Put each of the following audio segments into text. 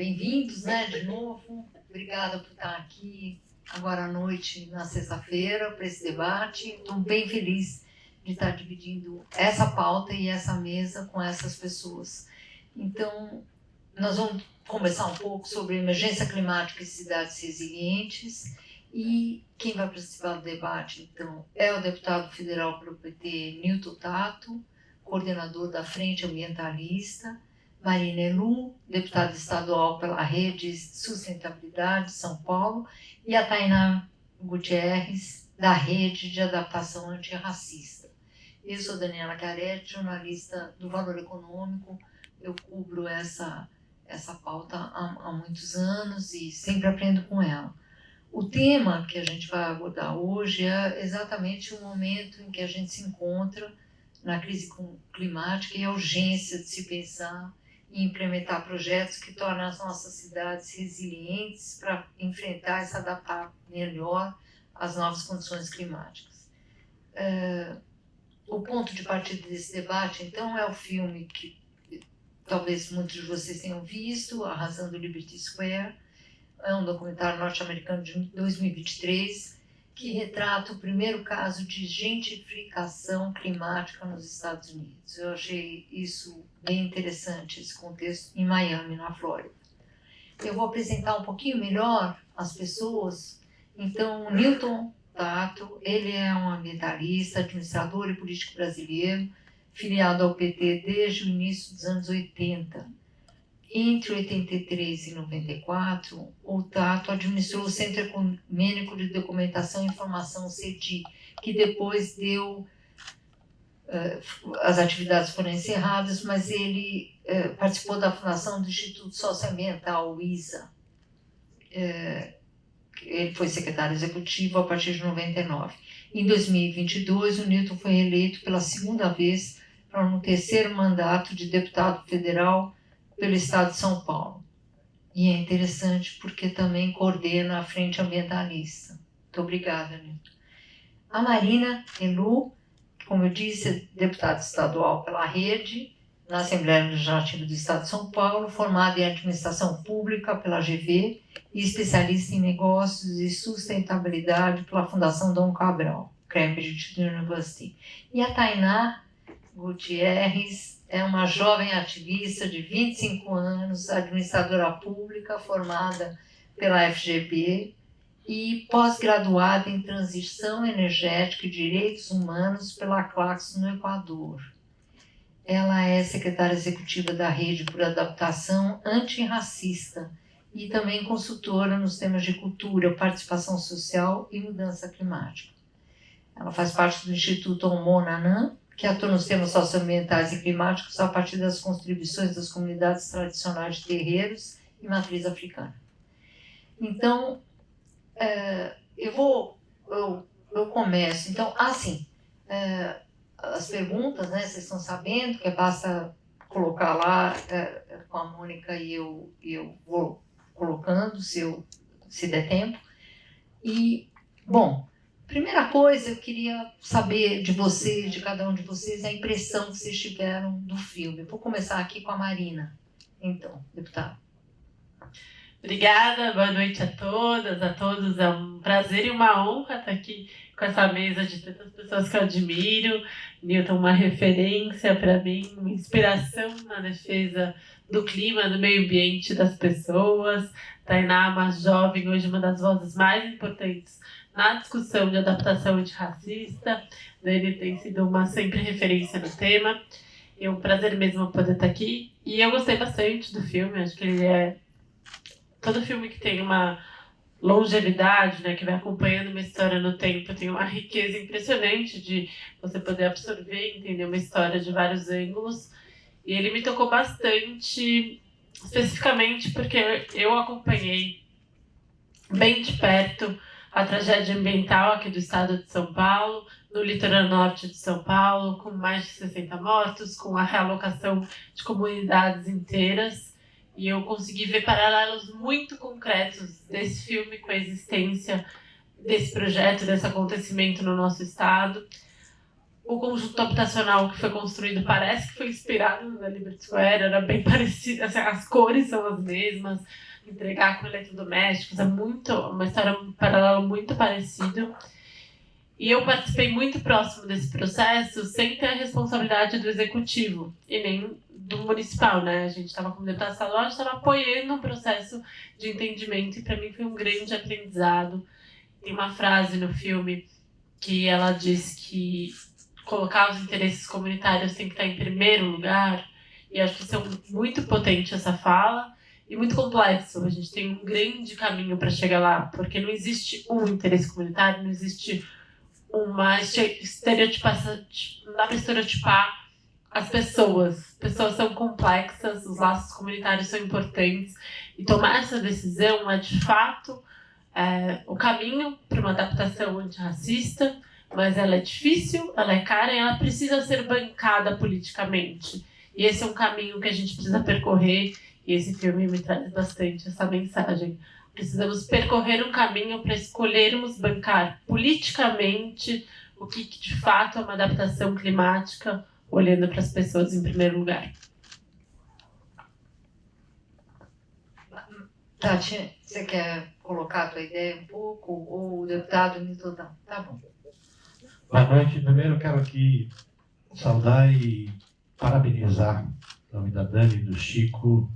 bem-vindos, né, de novo. Obrigada por estar aqui agora à noite, na sexta-feira, para esse debate. Estou bem feliz de estar dividindo essa pauta e essa mesa com essas pessoas. Então, nós vamos conversar um pouco sobre emergência climática e cidades resilientes. E quem vai participar do debate, então, é o deputado federal pelo PT, Nilton Tato, coordenador da Frente Ambientalista, Marina Helu, deputada estadual pela Rede Sustentabilidade São Paulo, e a Tainá Gutierrez, da Rede de Adaptação Antirracista. Eu sou Daniela Caretti, jornalista do Valor Econômico. Eu cubro essa pauta há muitos anos e sempre aprendo com ela. O tema que a gente vai abordar hoje é exatamente o momento em que a gente se encontra na crise climática e a urgência de se pensar e implementar projetos que tornem as nossas cidades resilientes para enfrentar e se adaptar melhor às novas condições climáticas. O ponto de partida desse debate, então, é o filme que talvez muitos de vocês tenham visto, A Razão do Liberty Square. É um documentário norte-americano de 2023 que retrata o primeiro caso de gentrificação climática nos Estados Unidos. Eu achei isso bem interessante, esse contexto, em Miami, na Flórida. Eu vou apresentar um pouquinho melhor as pessoas. Então, o Nilton Tato, ele é um ambientalista, administrador e político brasileiro, filiado ao PT desde o início dos anos 80. Entre 83 e 94, o Tato administrou o Centro Ecumênico de Documentação e Informação, CEDI, que depois as atividades foram encerradas, mas ele participou da fundação do Instituto Socioambiental, o ISA. Ele foi secretário executivo a partir de 99. Em 2022, o Nilton foi reeleito pela segunda vez para um terceiro mandato de deputado federal pelo Estado de São Paulo. E é interessante porque também coordena a Frente Ambientalista. Muito obrigada, Nilton. A Marina Helu, como eu disse, é deputada estadual pela Rede, na Assembleia Legislativa do Estado de São Paulo, formada em Administração Pública pela GV e especialista em negócios e sustentabilidade pela Fundação Dom Cabral, Cambridge University. E a Tainá Gutierrez é uma jovem ativista de 25 anos, administradora pública, formada pela FGV e pós-graduada em Transição Energética e Direitos Humanos pela Claxo, no Equador. Ela é secretária executiva da Rede por Adaptação Antirracista e também consultora nos temas de cultura, participação social e mudança climática. Ela faz parte do Instituto Omonanã, que atua nos temas socioambientais e climáticos a partir das contribuições das comunidades tradicionais de terreiros e matriz africana. Então, eu começo. Então, as perguntas, né, vocês estão sabendo, que basta colocar lá com a Mônica e eu vou colocando, se der tempo. E, bom, primeira coisa, eu queria saber de vocês, de cada um de vocês, a impressão que vocês tiveram do filme. Vou começar aqui com a Marina. Então, deputada. Obrigada, boa noite a todas, a todos. É um prazer e uma honra estar aqui com essa mesa de tantas pessoas que eu admiro. Nilton, uma referência para mim, uma inspiração na defesa do clima, do meio ambiente das pessoas. Tainá, uma jovem, hoje uma das vozes mais importantes na discussão de adaptação antirracista. Ele tem sido uma sempre referência no tema. É um prazer mesmo poder estar aqui. E eu gostei bastante do filme, acho que ele é todo filme que tem uma longevidade, né, que vai acompanhando uma história no tempo, tem uma riqueza impressionante de você poder absorver e entender uma história de vários ângulos. E ele me tocou bastante, especificamente porque eu acompanhei bem de perto a tragédia ambiental aqui do estado de São Paulo, no litoral norte de São Paulo, com mais de 60 mortos, com a realocação de comunidades inteiras. E eu consegui ver paralelos muito concretos desse filme com a existência desse projeto, desse acontecimento no nosso estado. O conjunto habitacional que foi construído parece que foi inspirado na Liberty Square, era bem parecido, assim, as cores são as mesmas, entregar com eletrodomésticos, é uma história paralela muito parecida. E eu participei muito próximo desse processo sem ter a responsabilidade do executivo e nem do municipal, né? A gente estava como deputado estadual, a gente estava apoiando um processo de entendimento e para mim foi um grande aprendizado. Tem uma frase no filme que ela diz que colocar os interesses comunitários tem que estar em primeiro lugar, e acho que isso é muito potente essa fala e muito complexo. A gente tem um grande caminho para chegar lá, porque não existe um interesse comunitário, não existe uma estereotipação, não dá para estereotipar as pessoas. As pessoas são complexas, os laços comunitários são importantes, e tomar essa decisão é de fato o caminho para uma adaptação antirracista, mas ela é difícil, ela é cara e ela precisa ser bancada politicamente. E esse é um caminho que a gente precisa percorrer, e esse filme me traz bastante essa mensagem. Precisamos percorrer um caminho para escolhermos bancar politicamente o que de fato é uma adaptação climática, olhando para as pessoas em primeiro lugar. Tati, você quer colocar a tua ideia um pouco? Ou o deputado Nilton? Tá bom. Boa noite. Primeiro eu quero aqui saudar e parabenizar o nome da Dani e do Chico,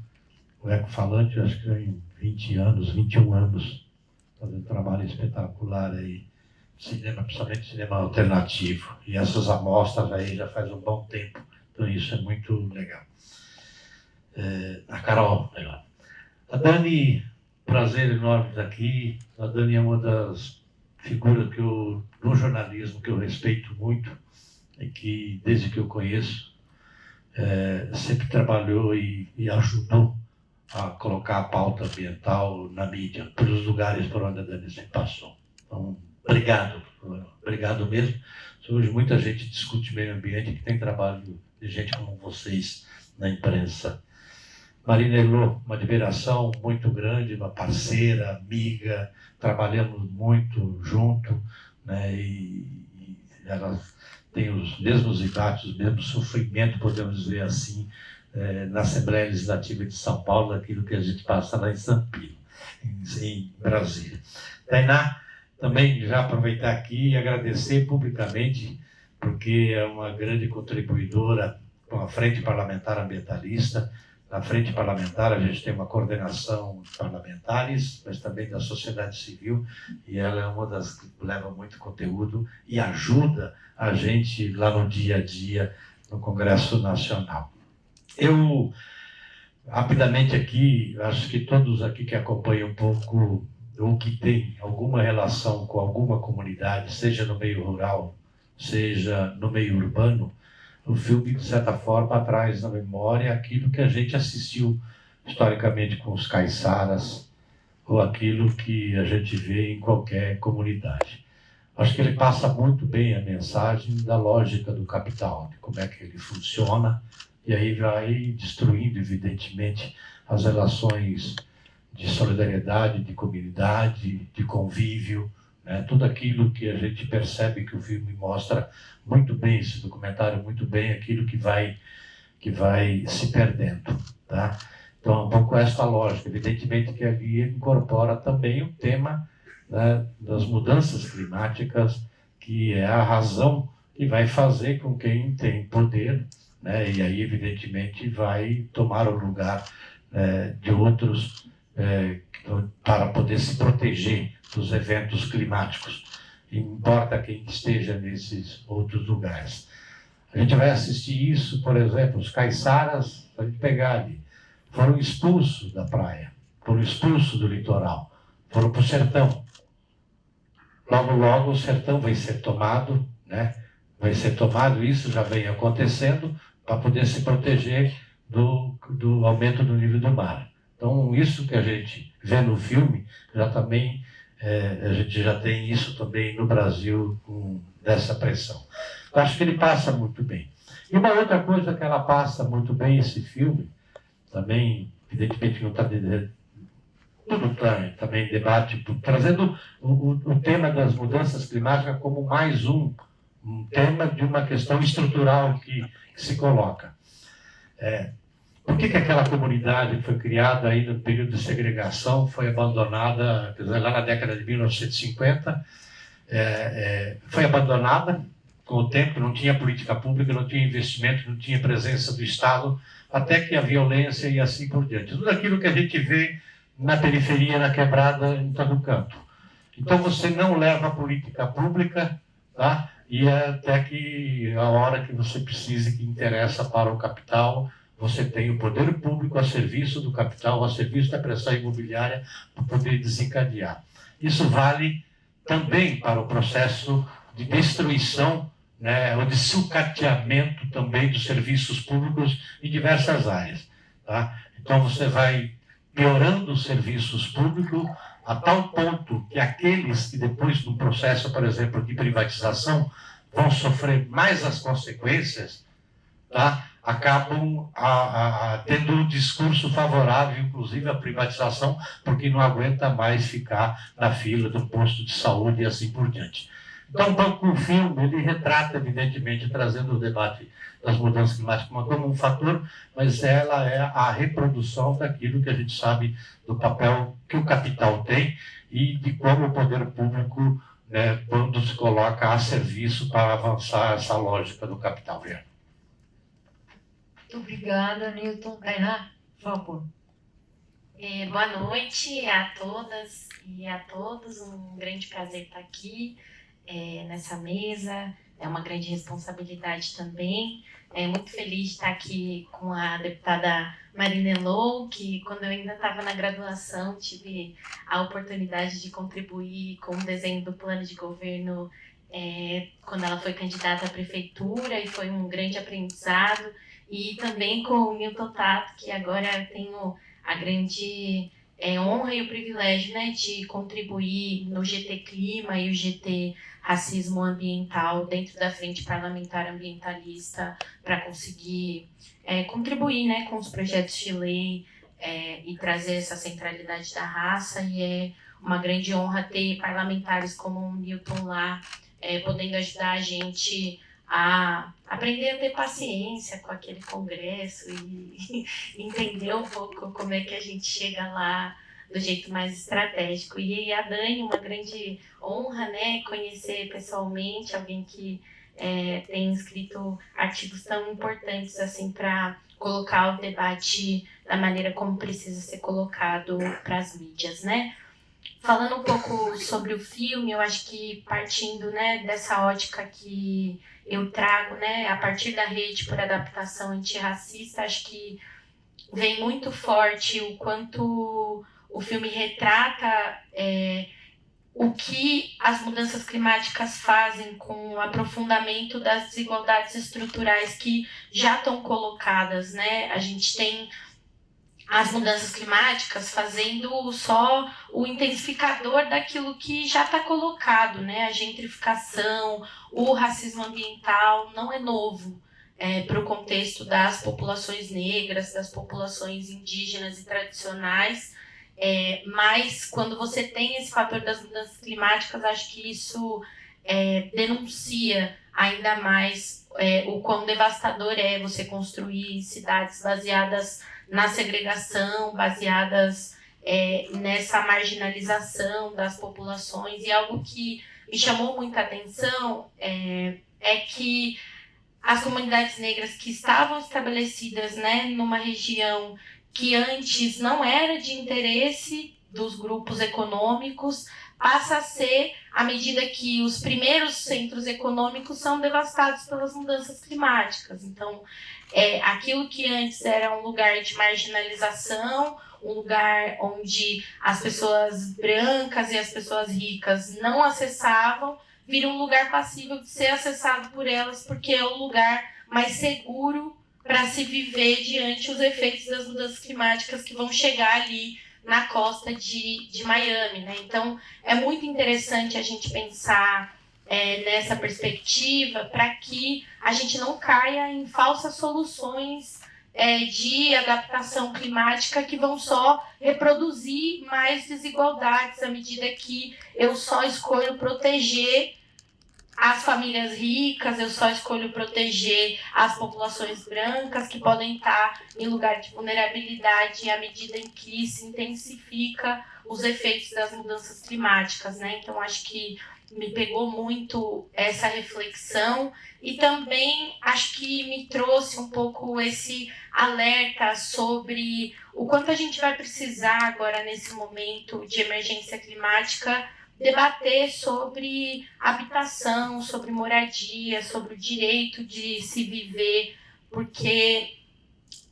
o Ecofalante, acho que tem 20 anos, 21 anos, fazendo um trabalho espetacular aí, cinema, principalmente cinema alternativo. E essas amostras aí já faz um bom tempo, então isso é muito legal. A Carol, legal. A Dani, prazer enorme estar aqui. A Dani é uma das figuras que no jornalismo que eu respeito muito e que, desde que eu conheço, sempre trabalhou e ajudou a colocar a pauta ambiental na mídia, pelos lugares por onde a Dani se passou. Então, obrigado mesmo. Hoje muita gente discute meio ambiente que tem trabalho de gente como vocês na imprensa. Marina Elô, uma admiração muito grande, uma parceira, amiga, trabalhamos muito junto, né? E ela tem os mesmos embates, os mesmos sofrimentos, podemos dizer assim, na Assembleia Legislativa de São Paulo, daquilo que a gente passa lá em São Pio, em Brasília. Tainá, também já aproveitar aqui e agradecer publicamente, porque é uma grande contribuidora com a Frente Parlamentar Ambientalista. Na Frente Parlamentar a gente tem uma coordenação de parlamentares, mas também da sociedade civil, e ela é uma das que leva muito conteúdo e ajuda a gente lá no dia a dia no Congresso Nacional. Eu, rapidamente aqui, acho que todos aqui que acompanham um pouco ou que tem alguma relação com alguma comunidade, seja no meio rural, seja no meio urbano, o filme, de certa forma, traz na memória aquilo que a gente assistiu historicamente com os caiçaras, ou aquilo que a gente vê em qualquer comunidade. Acho que ele passa muito bem a mensagem da lógica do capital, de como é que ele funciona, e aí vai destruindo, evidentemente, as relações de solidariedade, de comunidade, de convívio, né? Tudo aquilo que a gente percebe que o filme mostra muito bem, esse documentário muito bem, aquilo que vai se perdendo, tá? Então, é um pouco essa lógica. Evidentemente que ali incorpora também o tema, né, das mudanças climáticas, que é a razão que vai fazer com quem tem poder, né, e aí, evidentemente, vai tomar o lugar de outros para poder se proteger dos eventos climáticos, importa quem esteja nesses outros lugares. A gente vai assistir isso, por exemplo, os caiçaras, para a gente pegar ali, foram expulsos da praia, foram expulsos do litoral, foram para o sertão. Logo, logo o sertão vai ser tomado, né? Vai ser tomado, isso já vem acontecendo, para poder se proteger do aumento do nível do mar. Então, isso que a gente vê no filme, já também, a gente já tem isso também no Brasil, dessa pressão. Eu acho que ele passa muito bem. E uma outra coisa que ela passa muito bem, esse filme, também, evidentemente, não está tudo está também em debate, trazendo o tema das mudanças climáticas como mais um um tema de uma questão estrutural que se coloca. Por que aquela comunidade que foi criada aí no período de segregação foi abandonada, quer dizer, lá na década de 1950, foi abandonada com o tempo, não tinha política pública, não tinha investimento, não tinha presença do Estado, até que a violência e assim por diante. Tudo aquilo que a gente vê na periferia, na quebrada, em todo canto. Então você não leva a política pública, tá? E até que a hora que você precise, que interessa para o capital, você tem o poder público a serviço do capital, a serviço da pressão imobiliária, para poder desencadear. Isso vale também para o processo de destruição, né, ou de sucateamento também dos serviços públicos em diversas áreas. Tá? Então você vai piorando os serviços públicos a tal ponto que aqueles que depois do processo, por exemplo, de privatização, vão sofrer mais as consequências, tá? Acabam tendo um discurso favorável, inclusive, à privatização, porque não aguenta mais ficar na fila do posto de saúde e assim por diante. Então, um pouco o filme, ele retrata, evidentemente, trazendo o debate das mudanças climáticas como um fator, mas ela é a reprodução daquilo que a gente sabe do papel que o capital tem e de como o poder público, né, quando se coloca a serviço para avançar essa lógica do capital. Muito obrigada, Newton. Tainá, por favor. Boa noite a todas e a todos. Um grande prazer estar aqui nessa mesa. É uma grande responsabilidade também. Muito feliz de estar aqui com a deputada Marina Elô, que quando eu ainda estava na graduação tive a oportunidade de contribuir com o desenho do plano de governo quando ela foi candidata à prefeitura, e foi um grande aprendizado. E também com o Newton Tato, que agora eu tenho a grande honra e o privilégio, né, de contribuir no GT Clima e o GT Racismo Ambiental dentro da Frente Parlamentar Ambientalista, para conseguir contribuir, né, com os projetos de lei e trazer essa centralidade da raça. E é uma grande honra ter parlamentares como o Newton lá, podendo ajudar a gente a aprender a ter paciência com aquele congresso e entender um pouco como é que a gente chega lá do jeito mais estratégico. E a Dani, uma grande honra, né, conhecer pessoalmente alguém que tem escrito artigos tão importantes assim para colocar o debate da maneira como precisa ser colocado para as mídias, né? Falando um pouco sobre o filme, eu acho que partindo, né, dessa ótica que eu trago, né, a partir da Rede por Adaptação Antirracista, acho que vem muito forte o quanto o filme retrata o que as mudanças climáticas fazem com o aprofundamento das desigualdades estruturais que já estão colocadas, né? A gente tem as mudanças climáticas fazendo só o intensificador daquilo que já está colocado, né? A gentrificação, o racismo ambiental não é novo para o contexto das populações negras, das populações indígenas e tradicionais, mas quando você tem esse fator das mudanças climáticas, acho que isso denuncia ainda mais o quão devastador é você construir cidades baseadas na segregação, baseadas nessa marginalização das populações. E algo que me chamou muita atenção é que as comunidades negras que estavam estabelecidas, né, numa região que antes não era de interesse dos grupos econômicos, passa a ser à medida que os primeiros centros econômicos são devastados pelas mudanças climáticas. Então, aquilo que antes era um lugar de marginalização, um lugar onde as pessoas brancas e as pessoas ricas não acessavam, vira um lugar passível de ser acessado por elas, porque é o lugar mais seguro para se viver diante os efeitos das mudanças climáticas que vão chegar ali na costa de Miami, né? Então, é muito interessante a gente pensar nessa perspectiva para que a gente não caia em falsas soluções de adaptação climática que vão só reproduzir mais desigualdades à medida que eu só escolho proteger as famílias ricas, eu só escolho proteger as populações brancas que podem estar em lugar de vulnerabilidade à medida em que se intensifica os efeitos das mudanças climáticas, né? Então, acho que me pegou muito essa reflexão e também acho que me trouxe um pouco esse alerta sobre o quanto a gente vai precisar agora nesse momento de emergência climática debater sobre habitação, sobre moradia, sobre o direito de se viver, porque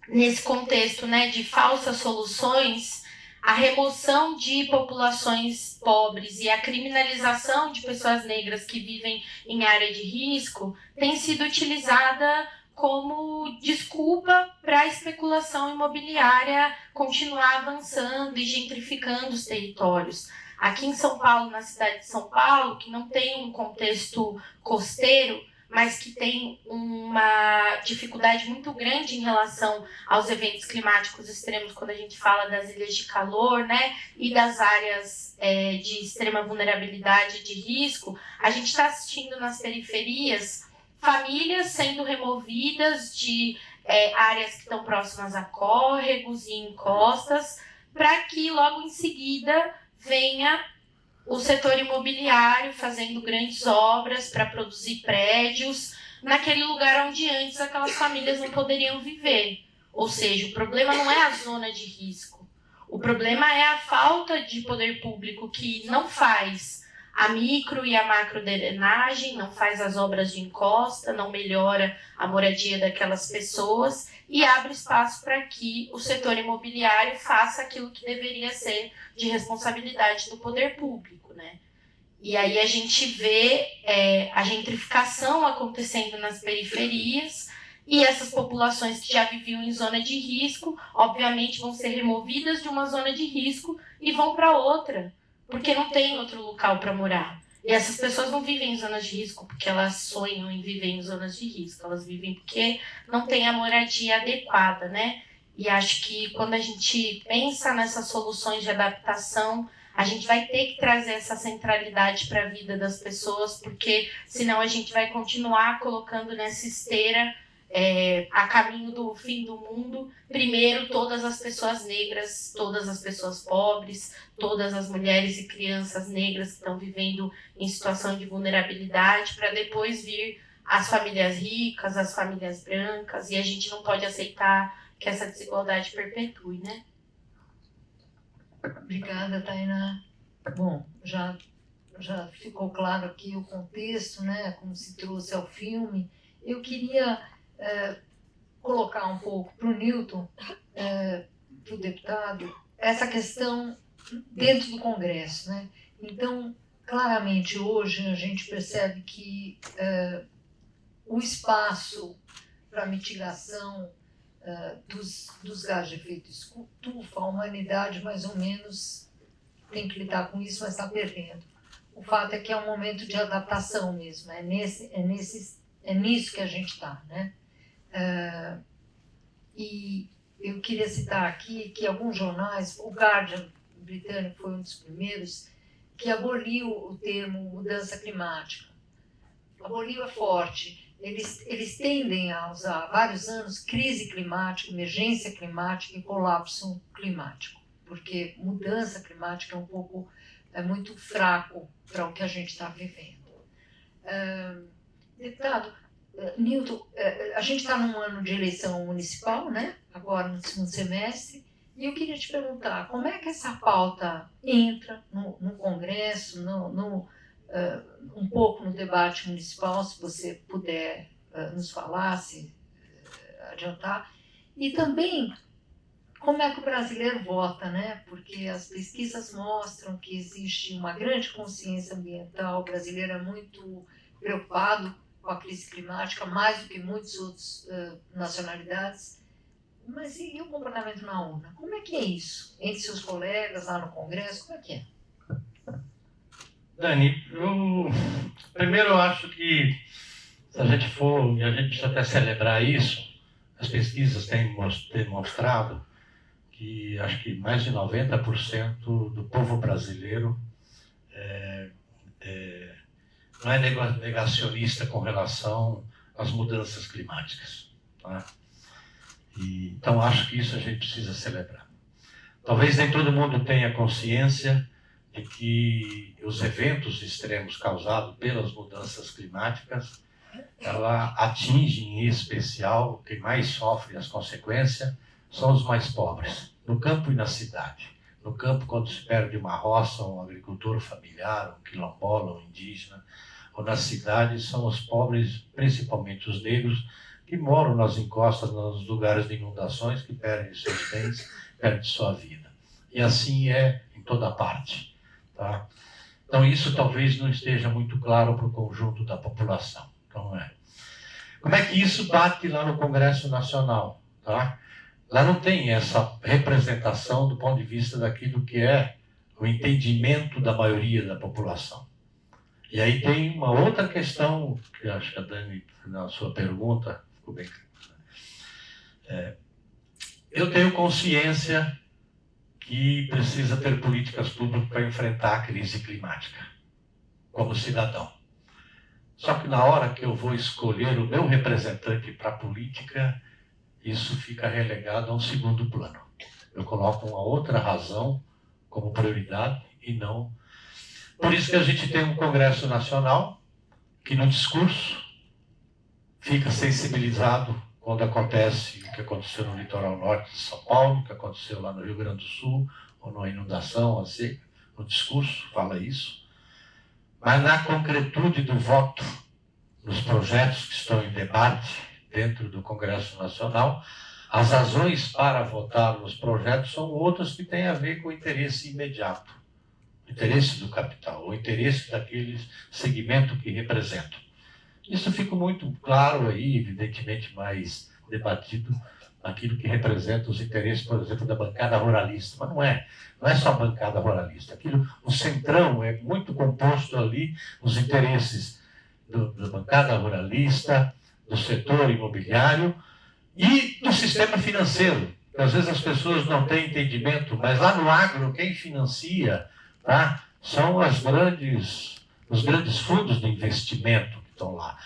nesse contexto, né, de falsas soluções, a remoção de populações pobres e a criminalização de pessoas negras que vivem em área de risco tem sido utilizada como desculpa para a especulação imobiliária continuar avançando e gentrificando os territórios. Aqui em São Paulo, na cidade de São Paulo, que não tem um contexto costeiro, mas que tem uma dificuldade muito grande em relação aos eventos climáticos extremos, quando a gente fala das ilhas de calor, né, e das áreas de extrema vulnerabilidade e de risco, a gente está assistindo nas periferias famílias sendo removidas de áreas que estão próximas a córregos e encostas, para que logo em seguida venha o setor imobiliário fazendo grandes obras para produzir prédios naquele lugar onde antes aquelas famílias não poderiam viver. Ou seja, o problema não é a zona de risco. O problema é a falta de poder público que não faz a micro e a macro drenagem, não faz as obras de encosta, não melhora a moradia daquelas pessoas e abre espaço para que o setor imobiliário faça aquilo que deveria ser de responsabilidade do poder público, né? E aí a gente vê a gentrificação acontecendo nas periferias e essas populações que já viviam em zona de risco, obviamente vão ser removidas de uma zona de risco e vão para outra, porque não tem outro local para morar. E essas pessoas não vivem em zonas de risco porque elas sonham em viver em zonas de risco, elas vivem porque não tem a moradia adequada, né? E acho que quando a gente pensa nessas soluções de adaptação, a gente vai ter que trazer essa centralidade para a vida das pessoas, porque senão a gente vai continuar colocando nessa esteira a caminho do fim do mundo, primeiro todas as pessoas negras, todas as pessoas pobres, todas as mulheres e crianças negras que estão vivendo em situação de vulnerabilidade, para depois vir as famílias ricas, as famílias brancas, e a gente não pode aceitar que essa desigualdade perpetue, né? Obrigada, Tainá. Bom, já ficou claro aqui o contexto, né, como se trouxe ao filme. Eu queria colocar um pouco para o Newton, para o deputado, essa questão dentro do Congresso, né? Então, claramente, hoje a gente percebe que o espaço para mitigação dos gases de efeito estufa, a humanidade mais ou menos tem que lidar com isso, mas está perdendo. O fato é que é um momento de adaptação mesmo, é nisso que a gente está, né? E eu queria citar aqui que alguns jornais, o Guardian britânico foi um dos primeiros, que aboliu o termo mudança climática. Aboliu é forte. Eles tendem a usar há vários anos crise climática, emergência climática e colapso climático, porque mudança climática é muito fraco para o que a gente está vivendo. Deputado, Newton, a gente está num ano de eleição municipal, né? Agora no segundo semestre, e eu queria te perguntar, como é que essa pauta entra no Congresso, um pouco no debate municipal, se você puder nos falar, se adiantar, e também como é que o brasileiro vota, né? Porque as pesquisas mostram que existe uma grande consciência ambiental, o brasileiro é muito preocupado com a crise climática, mais do que muitas outras nacionalidades. Mas e o comportamento na urna? Como é que é isso? Entre seus colegas lá no Congresso, como é que é? Dani, primeiro eu acho que se a gente for, e a gente precisa até celebrar isso, as pesquisas têm mostrado que acho que mais de 90% do povo brasileiro não é negacionista com relação às mudanças climáticas. Tá? Então, acho que isso a gente precisa celebrar. Talvez nem todo mundo tenha consciência de que os eventos extremos causados pelas mudanças climáticas, ela atinge em especial, quem mais sofre as consequências são os mais pobres, no campo e na cidade. No campo, quando se perde uma roça, um agricultor familiar, um quilombola, um indígena, ou na cidade, são os pobres, principalmente os negros, que moram nas encostas, nos lugares de inundações, que perdem seus bens, perdem sua vida. E assim é em toda parte. Tá? Então, isso talvez não esteja muito claro para o conjunto da população. Então, como é que isso bate lá no Congresso Nacional? Tá? Lá não tem essa representação do ponto de vista daquilo que é o entendimento da maioria da população. E aí tem uma outra questão, que acho que a Dani, na sua pergunta, ficou bem clara. Eu tenho consciência que precisa ter políticas públicas para enfrentar a crise climática, como cidadão. Só que na hora que eu vou escolher o meu representante para a política, isso fica relegado a um segundo plano. Eu coloco uma outra razão como prioridade e não... Por isso que a gente tem um Congresso Nacional que no discurso fica sensibilizado quando acontece o que aconteceu no litoral norte de São Paulo, o que aconteceu lá no Rio Grande do Sul, ou na inundação, a seca. No discurso fala isso. Mas na concretude do voto, nos projetos que estão em debate dentro do Congresso Nacional, as razões para votar nos projetos são outras que têm a ver com o interesse imediato, o interesse do capital, o interesse daquele segmento que representam. Isso fica muito claro aí, evidentemente mais debatido naquilo que representa os interesses, por exemplo, da bancada ruralista. Mas não é só a bancada ruralista. O centrão é muito composto ali, os interesses da bancada ruralista, do setor imobiliário e do sistema financeiro. Às vezes as pessoas não têm entendimento, mas lá no agro, quem financia, tá, são os grandes fundos de investimento que estão lá.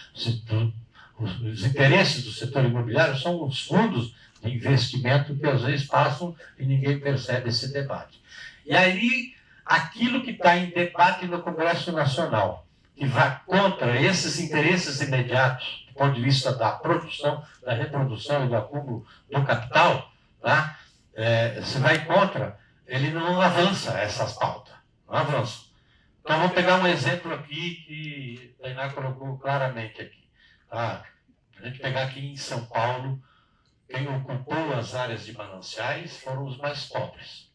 Os interesses do setor imobiliário são os fundos de investimento que às vezes passam e ninguém percebe esse debate. E aí, aquilo que está em debate no Congresso Nacional, que vai contra esses interesses imediatos, do ponto de vista da produção, da reprodução e do acúmulo do capital, tá? Se vai contra, ele não avança essas pautas, não avança. Então, vou pegar um exemplo aqui que a Tainá colocou claramente aqui. Tá? A gente pegar aqui em São Paulo, quem ocupou as áreas de mananciais foram os mais pobres,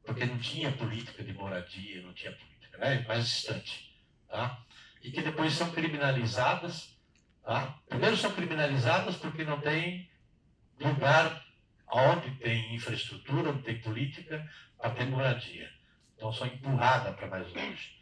porque não tinha política de moradia, não tinha política, né? Mais distante. Tá? E que depois são criminalizadas. Tá? Primeiro são criminalizadas porque não tem lugar onde tem infraestrutura, onde tem política, para ter moradia. Então são empurradas para mais longe.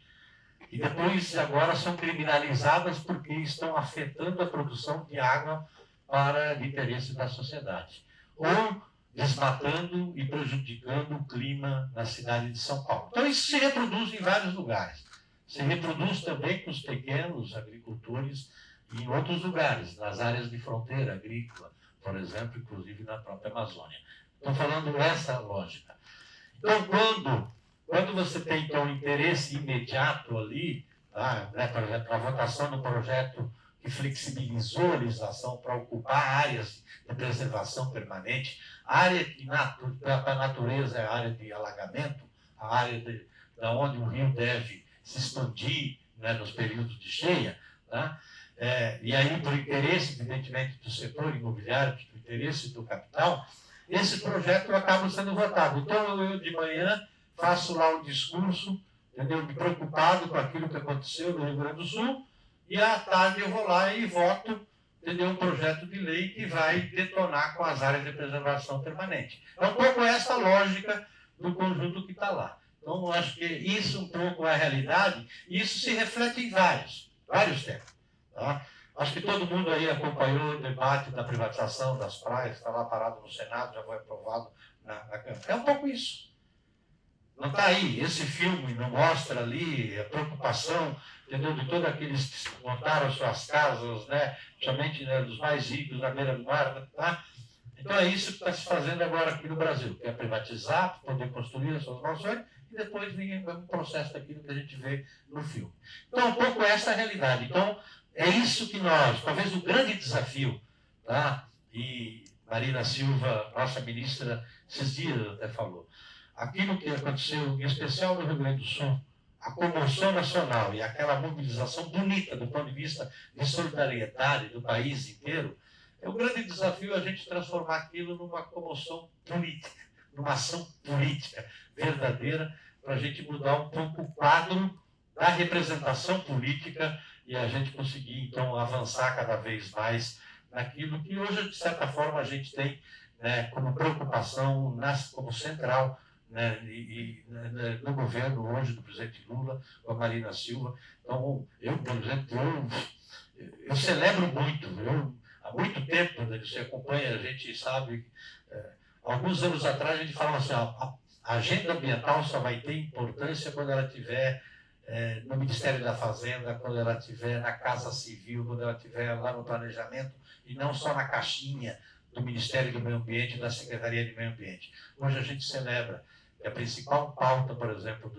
E depois, agora, são criminalizadas porque estão afetando a produção de água para o interesse da sociedade. Ou desmatando e prejudicando o clima na cidade de São Paulo. Então isso se reproduz em vários lugares. Se reproduz também com os pequenos agricultores em outros lugares, nas áreas de fronteira agrícola, por exemplo, inclusive na própria Amazônia. Estou falando essa lógica. Então, quando você tem então, um interesse imediato ali, tá, né, por exemplo, a votação do projeto que flexibilizou a legislação para ocupar áreas de preservação permanente, área que para a natureza é a área de alagamento, a área da onde o rio deve se expandir, né, nos períodos de cheia, tá? E aí, por interesse, evidentemente, do setor imobiliário, do interesse do capital, esse projeto acaba sendo votado. Então, eu de manhã faço lá um discurso, entendeu? Preocupado com aquilo que aconteceu no Rio Grande do Sul, e à tarde eu vou lá e voto, entendeu? Um projeto de lei que vai detonar com as áreas de preservação permanente. É um pouco essa lógica do conjunto que está lá. Então, eu acho que isso um pouco é a realidade, e isso se reflete em vários temas. Tá? Acho que todo mundo aí acompanhou o debate da privatização das praias, está lá parado no Senado, já foi aprovado na Câmara. É um pouco isso. Não está aí. Esse filme não mostra ali a preocupação, entendeu, de todos aqueles que montaram suas casas, né, principalmente, né, dos mais ricos na beira do mar, tá? Então é isso que está se fazendo agora aqui no Brasil, que é privatizar, poder construir as suas mansões e depois vir um processo daquilo que a gente vê no filme. Então, um pouco essa é a realidade. Então, é isso que nós, talvez o grande desafio, tá? E Marina Silva, nossa ministra, esses dias até falou, aquilo que aconteceu, em especial no Rio Grande do Sul, a comoção nacional e aquela mobilização bonita do ponto de vista de solidariedade do país inteiro, é um grande desafio a gente transformar aquilo numa comoção política, numa ação política verdadeira, para a gente mudar um pouco o quadro da representação política e a gente conseguir, então, avançar cada vez mais naquilo que hoje, de certa forma, a gente tem, né, como preocupação, como central, né, no governo hoje do presidente Lula, com a Marina Silva. Então, eu, por exemplo, eu celebro muito, há muito tempo, né, você acompanha, a gente sabe, alguns anos atrás a gente falava assim, a agenda ambiental só vai ter importância quando ela tiver no Ministério da Fazenda, quando ela estiver na Casa Civil, quando ela estiver lá no planejamento, e não só na caixinha do Ministério do Meio Ambiente e da Secretaria de Meio Ambiente. Hoje a gente celebra que a principal pauta, por exemplo,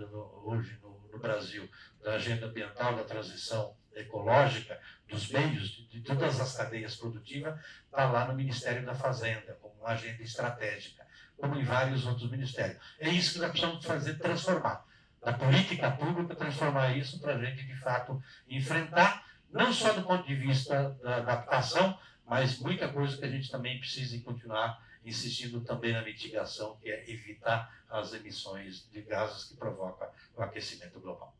hoje no Brasil, da agenda ambiental, da transição ecológica, dos meios, de todas as cadeias produtivas, está lá no Ministério da Fazenda, como uma agenda estratégica, como em vários outros ministérios. É isso que nós precisamos fazer, transformar. Da política pública, transformar isso para a gente, de fato, enfrentar, não só do ponto de vista da adaptação, mas muita coisa que a gente também precisa continuar insistindo também na mitigação, que é evitar as emissões de gases que provocam o aquecimento global.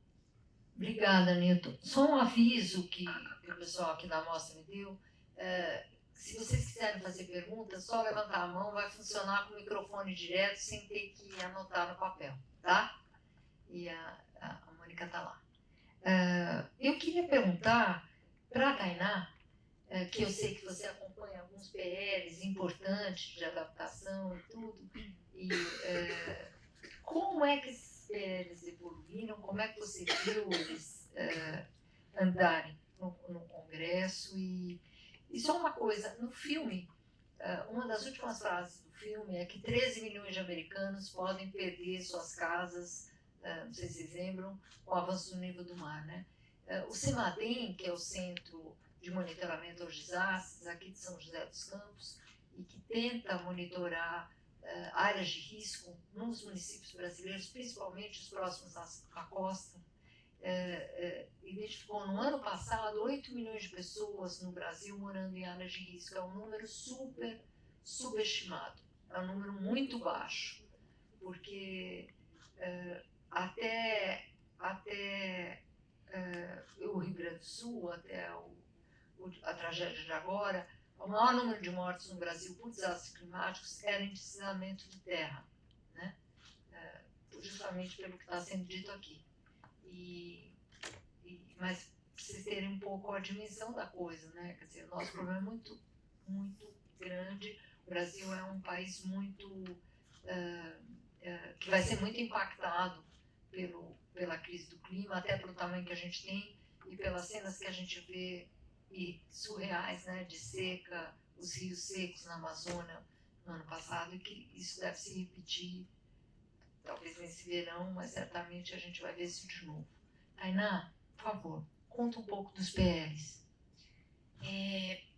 Obrigada, Nilton. Só um aviso que o pessoal aqui da mostra me deu. Se vocês quiserem fazer perguntas, só levantar a mão, vai funcionar com o microfone direto, sem ter que anotar no papel, tá? E a Mônica está lá. Eu queria perguntar para a Tainá, que eu sei que você acompanha alguns PLs importantes de adaptação e tudo, e como é que esses PLs evoluíram, como é que você viu eles andarem no Congresso, e só uma coisa, no filme, uma das últimas frases do filme é que 13 milhões de americanos podem perder suas casas, não sei se vocês lembram, com o avanço do nível do mar, né? O CEMADEM, que é o Centro de Monitoramento aos Desastres, aqui de São José dos Campos, e que tenta monitorar áreas de risco nos municípios brasileiros, principalmente os próximos à costa, identificou no ano passado 8 milhões de pessoas no Brasil morando em áreas de risco. É um número super subestimado, é um número muito baixo, porque até o Rio Grande do Sul, até a tragédia de agora, o maior número de mortes no Brasil por desastres climáticos era em deslizamento de terra, né? Justamente pelo que está sendo dito aqui. Mas para vocês terem um pouco a dimensão da coisa, né? Quer dizer, o nosso problema é muito, muito grande. O Brasil é um país muito que vai ser muito impactado pela crise do clima, até pelo tamanho que a gente tem e pelas cenas que a gente vê e surreais, né, de seca, os rios secos na Amazônia no ano passado, e que isso deve se repetir, talvez nesse verão, mas certamente a gente vai ver isso de novo. Tainá, por favor, conta um pouco dos PLs.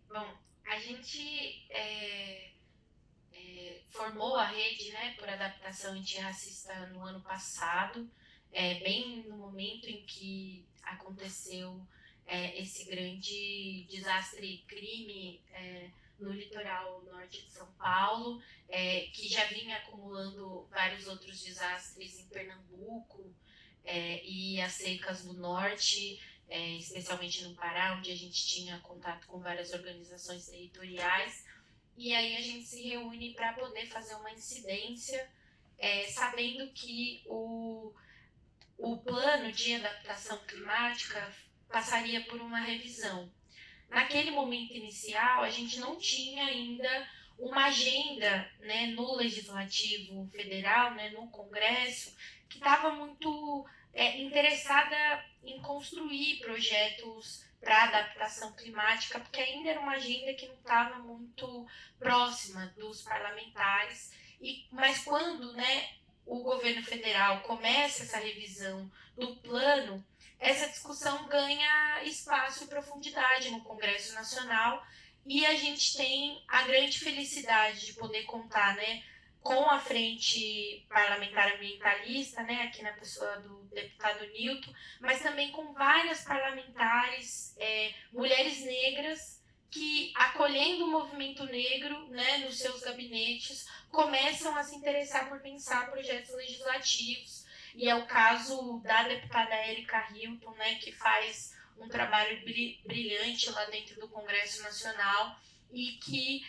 Bom, a gente formou a rede, né, por adaptação antirracista no ano passado, bem no momento em que aconteceu esse grande desastre crime no litoral norte de São Paulo, que já vinha acumulando vários outros desastres em Pernambuco e as secas do norte, especialmente no Pará, onde a gente tinha contato com várias organizações territoriais. E aí a gente se reúne para poder fazer uma incidência, sabendo que o plano de adaptação climática passaria por uma revisão. Naquele momento inicial, a gente não tinha ainda uma agenda, né, no Legislativo Federal, né, no Congresso, que estava muito interessada em construir projetos para adaptação climática, porque ainda era uma agenda que não estava muito próxima dos parlamentares. Mas quando, né, o governo federal começa essa revisão do plano, essa discussão ganha espaço e profundidade no Congresso Nacional, e a gente tem a grande felicidade de poder contar, né, com a Frente Parlamentar Ambientalista, né, aqui na pessoa do deputado Nilton, mas também com várias parlamentares, mulheres negras, que, acolhendo o movimento negro, né, nos seus gabinetes, começam a se interessar por pensar projetos legislativos. E é o caso da deputada Érica Hilton, né, que faz um trabalho brilhante lá dentro do Congresso Nacional e que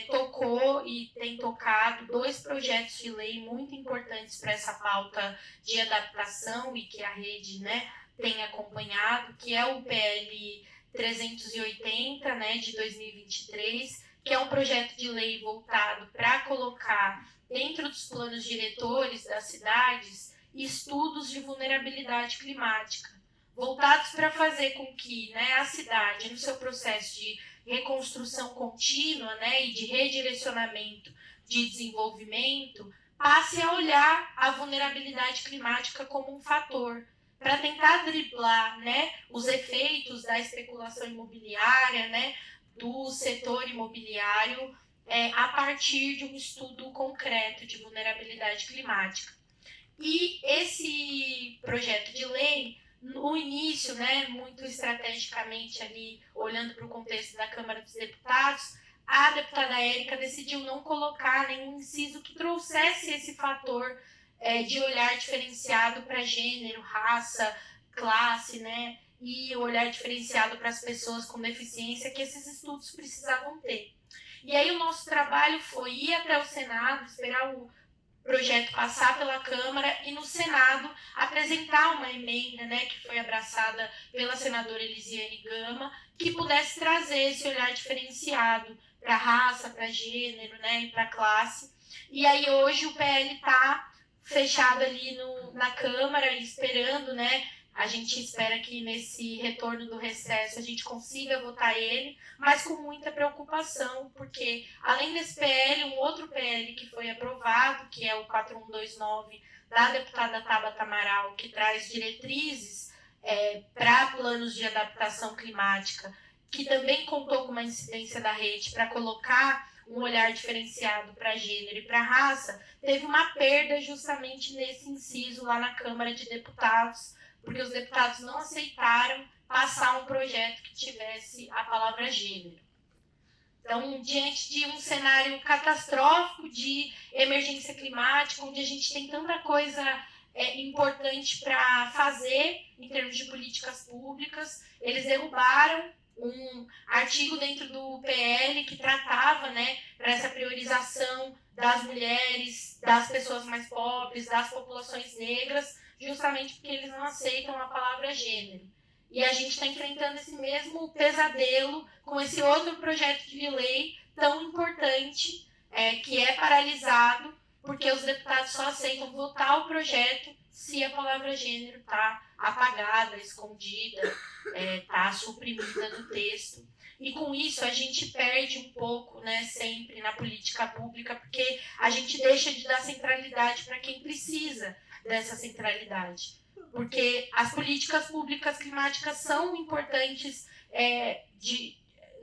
tocou e tem tocado 2 projetos de lei muito importantes para essa pauta de adaptação e que a rede, né, tem acompanhado, que é o PL 380, né, de 2023, que é um projeto de lei voltado para colocar dentro dos planos diretores das cidades estudos de vulnerabilidade climática, voltados para fazer com que, né, a cidade, no seu processo de reconstrução contínua, né, e de redirecionamento de desenvolvimento, passe a olhar a vulnerabilidade climática como um fator para tentar driblar, né, os efeitos da especulação imobiliária, né, do setor imobiliário, a partir de um estudo concreto de vulnerabilidade climática. E esse projeto de lei, no início, né, muito estrategicamente ali, olhando para o contexto da Câmara dos Deputados, a deputada Érica decidiu não colocar nenhum inciso que trouxesse esse fator de olhar diferenciado para gênero, raça, classe, né, e olhar diferenciado para as pessoas com deficiência que esses estudos precisavam ter. E aí o nosso trabalho foi ir até o Senado, esperar o projeto passar pela Câmara e no Senado apresentar uma emenda, né, que foi abraçada pela senadora Elisiane Gama, que pudesse trazer esse olhar diferenciado para raça, para gênero, né, e para classe. E aí hoje o PL está fechado ali na Câmara, esperando, né? A gente espera que nesse retorno do recesso a gente consiga votar ele, mas com muita preocupação, porque além desse PL, um outro PL que foi aprovado, que é o 4129 da deputada Tabata Amaral, que traz diretrizes para planos de adaptação climática, que também contou com uma incidência da rede para colocar um olhar diferenciado para gênero e para raça, teve uma perda justamente nesse inciso lá na Câmara de Deputados, porque os deputados não aceitaram passar um projeto que tivesse a palavra gênero. Então, diante de um cenário catastrófico de emergência climática, onde a gente tem tanta coisa importante para fazer em termos de políticas públicas, eles derrubaram um artigo dentro do PL que tratava, né, para essa priorização das mulheres, das pessoas mais pobres, das populações negras, justamente porque eles não aceitam a palavra gênero. E a gente está enfrentando esse mesmo pesadelo com esse outro projeto de lei tão importante, que é paralisado, porque os deputados só aceitam votar o projeto se a palavra gênero está apagada, escondida, está suprimida do texto. E com isso a gente perde um pouco, né, sempre na política pública, porque a gente deixa de dar centralidade para quem precisa dessa centralidade. Porque as políticas públicas climáticas são importantes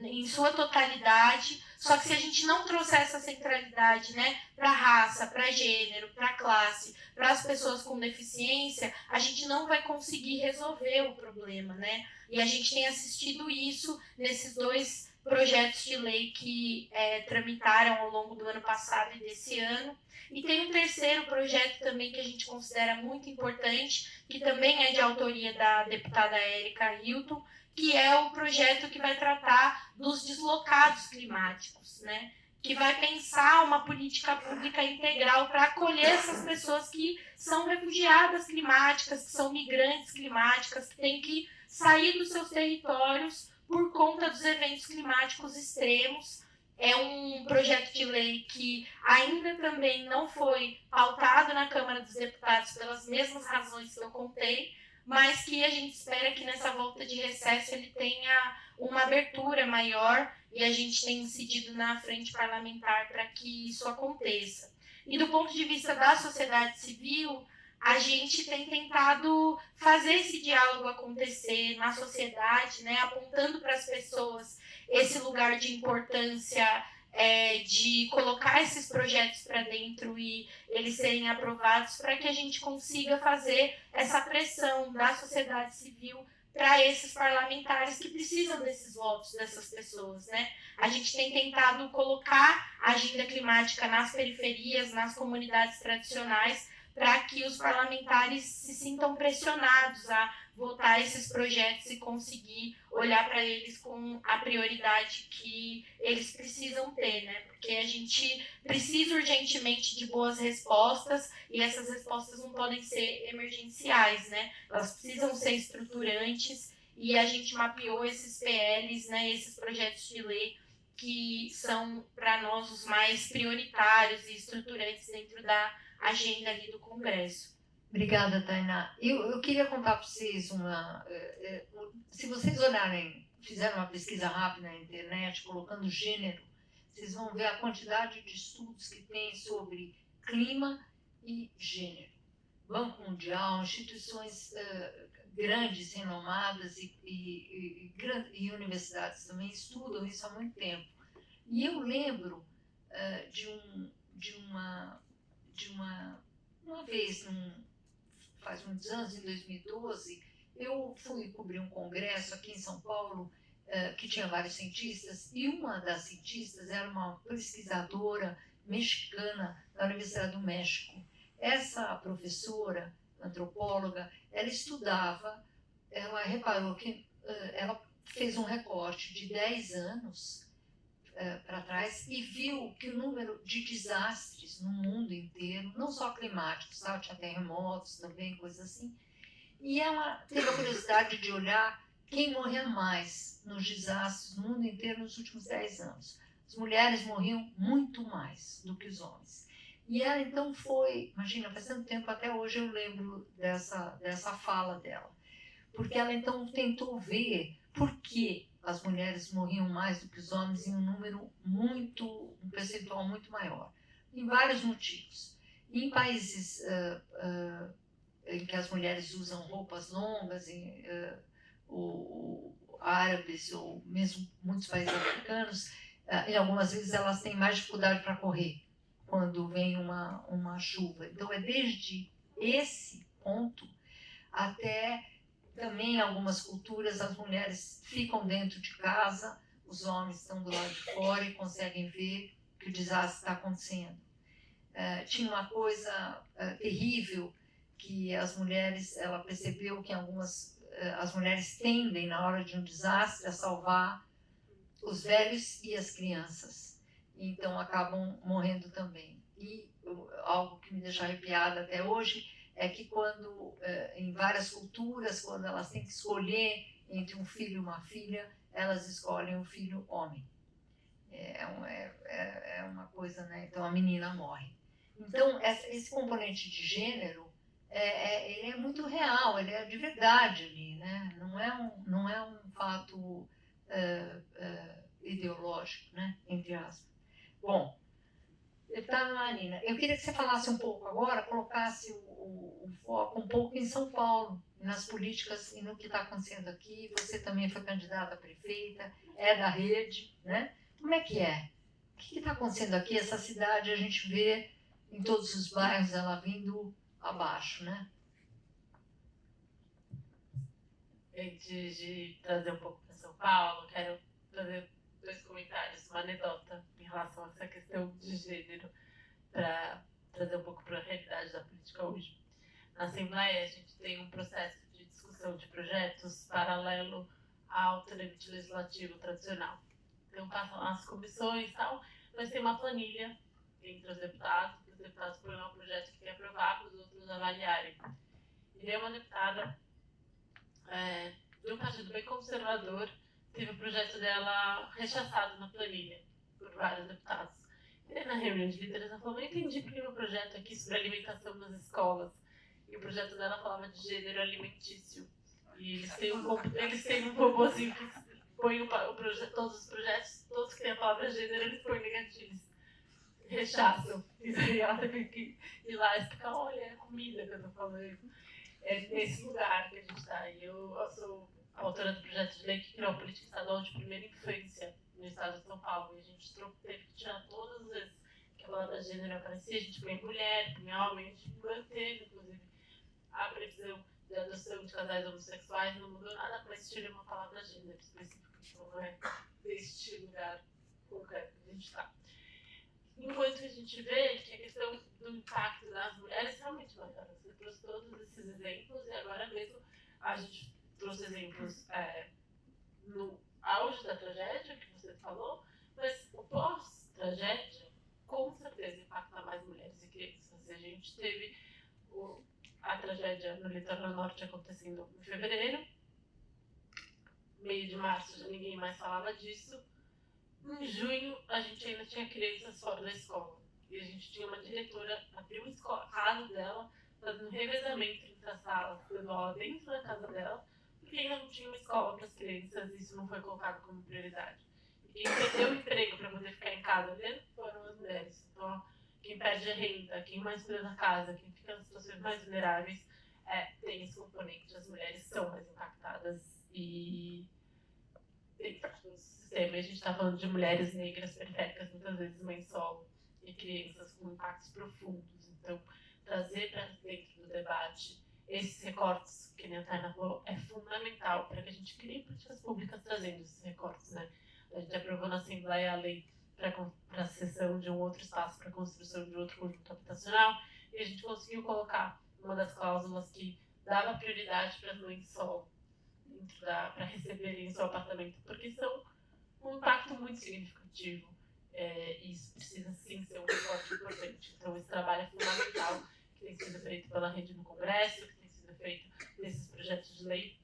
em sua totalidade, só que se a gente não trouxer essa centralidade, né, para raça, para gênero, para classe, para as pessoas com deficiência, a gente não vai conseguir resolver o problema, né? E a gente tem assistido isso nesses 2 projetos de lei que tramitaram ao longo do ano passado e desse ano. E tem um terceiro projeto também que a gente considera muito importante, que também é de autoria da deputada Érica Hilton, que é o projeto que vai tratar dos deslocados climáticos, né? Que vai pensar uma política pública integral para acolher essas pessoas que são refugiadas climáticas, que são migrantes climáticas, que têm que sair dos seus territórios por conta dos eventos climáticos extremos, É um projeto de lei que ainda também não foi pautado na Câmara dos Deputados pelas mesmas razões que eu contei, mas que a gente espera que nessa volta de recesso ele tenha uma abertura maior e a gente tem incidido na frente parlamentar para que isso aconteça. E do ponto de vista da sociedade civil, a gente tem tentado fazer esse diálogo acontecer na sociedade, né, apontando para as pessoas esse lugar de importância de colocar esses projetos para dentro e eles serem aprovados para que a gente consiga fazer essa pressão da sociedade civil para esses parlamentares que precisam desses votos dessas pessoas, né? A gente tem tentado colocar a agenda climática nas periferias, nas comunidades tradicionais, para que os parlamentares se sintam pressionados a votar esses projetos e conseguir olhar para eles com a prioridade que eles precisam ter, né? Porque a gente precisa urgentemente de boas respostas e essas respostas não podem ser emergenciais, né? Elas precisam ser estruturantes e a gente mapeou esses PLs, né? Esses projetos de lei que são para nós os mais prioritários e estruturantes dentro da agenda ali do Congresso. Obrigada, Tainá. Eu queria contar para vocês se vocês olharem, fizeram uma pesquisa rápida na internet, colocando gênero, vocês vão ver a quantidade de estudos que tem sobre clima e gênero. Banco Mundial, instituições grandes, renomadas e universidades também estudam isso há muito tempo. E eu lembro uma vez, faz muitos anos, em 2012, eu fui cobrir um congresso aqui em São Paulo, que tinha vários cientistas, e uma das cientistas era uma pesquisadora mexicana da Universidade do México. Essa professora, antropóloga, ela reparou que ela fez um recorte de 10 anos para trás e viu que o número de desastres no mundo inteiro, não só climáticos, tá? Tinha terremotos também, coisas assim, e ela teve a curiosidade de olhar quem morria mais nos desastres no mundo inteiro nos últimos 10 anos. As mulheres morriam muito mais do que os homens. E ela então imagina, faz tanto tempo, até hoje eu lembro dessa fala dela, porque ela então tentou ver por que as mulheres morriam mais do que os homens em um percentual muito maior, em vários motivos. Em países em que as mulheres usam roupas longas, árabes ou mesmo muitos países africanos, em algumas vezes elas têm mais dificuldade para correr quando vem uma chuva. Então é desde esse ponto até também em algumas culturas as mulheres ficam dentro de casa, os homens estão do lado de fora e conseguem ver que o desastre está acontecendo. Tinha uma coisa terrível que ela percebeu que as mulheres tendem, na hora de um desastre, a salvar os velhos e as crianças. Então acabam morrendo também. E algo que me deixa arrepiada até hoje é que em várias culturas, quando elas têm que escolher entre um filho e uma filha, elas escolhem o filho homem. É uma coisa, né? Então a menina morre. Então esse componente de gênero, ele é muito real, ele é de verdade ali, né? Não é um fato ideológico, né? Entre aspas. Bom, deputada Marina, eu queria que você falasse um pouco agora, colocasse o foco um pouco em São Paulo, nas políticas e no que está acontecendo aqui. Você também foi candidata a prefeita, é da rede, né? Como é que é? O que está acontecendo aqui? Essa cidade, a gente vê em todos os bairros ela vindo abaixo, né? Antes de trazer um pouco para São Paulo, quero fazer 2 comentários, uma anedota em relação a essa questão de gênero, para trazer um pouco para a realidade da política hoje. Na Assembleia, a gente tem um processo de discussão de projetos paralelo ao trâmite legislativo tradicional. Então, passam as comissões e tal, mas tem uma planilha entre os deputados põem lá um projeto que quer aprovar para os outros avaliarem. E daí uma deputada de um partido bem conservador teve o projeto dela rechaçado na planilha. por vários deputados. E na reunião de líderes ela falou, não entendi porque meu projeto aqui sobre alimentação nas escolas. E o projeto dela falava de gênero alimentício. E eles têm um robôzinho que põe todos os projetos, todos que tem a palavra gênero, eles põem negativos. Rechaçam. E daí ela teve que ir lá explicar, olha, é a comida que eu tô falando. É nesse lugar que a gente está. E eu sou autora do projeto de lei que criou a política estadual de primeira infância no estado de São Paulo. E a gente teve que tirar todas as vezes que a palavra gênero aparecia, a gente põe mulher, põe homem, a gente manteve, inclusive, a previsão de adoção de casais homossexuais, não mudou nada, mas tirei uma palavra gênero específica, então não é deste lugar concreto que a gente está. Enquanto a gente vê que a questão do impacto das mulheres realmente maior. Você trouxe todos esses exemplos e agora mesmo a gente trouxe exemplos no auge da tragédia, que você falou, mas o pós-tragédia com certeza impacta mais mulheres e crianças. E a gente teve a tragédia no litoral norte acontecendo em fevereiro, meio de março já ninguém mais falava disso. Em junho, a gente ainda tinha crianças fora da escola. E a gente tinha uma diretora, abriu a casa dela, fazendo revezamento entre as salas, dando aula dentro da casa dela, porque ainda não tinha uma escola para as crianças e isso não foi colocado como prioridade. E quem perdeu o emprego para poder ficar em casa dentro foram as mulheres. Então, quem perde a renda, quem mais cuida da casa, quem fica nas situações mais vulneráveis, tem esse componente. As mulheres são mais impactadas e dentro do sistema. A gente está falando de mulheres negras periféricas, muitas vezes mães solo, e crianças com impactos profundos. Então, trazer para dentro do debate esses recortes, que a Tainá falou, é fundamental para que a gente crie políticas públicas trazendo esses recortes, né? A gente aprovou na Assembleia a lei para a cessão de um outro espaço, para a construção de outro conjunto habitacional, e a gente conseguiu colocar uma das cláusulas que dava prioridade para as mães solo para receberem seu apartamento, porque são um impacto muito significativo. E isso precisa sim ser um recorte importante. Então esse trabalho é fundamental, que tem sido feito pela rede no Congresso, que tem sido feito nesses projetos de lei.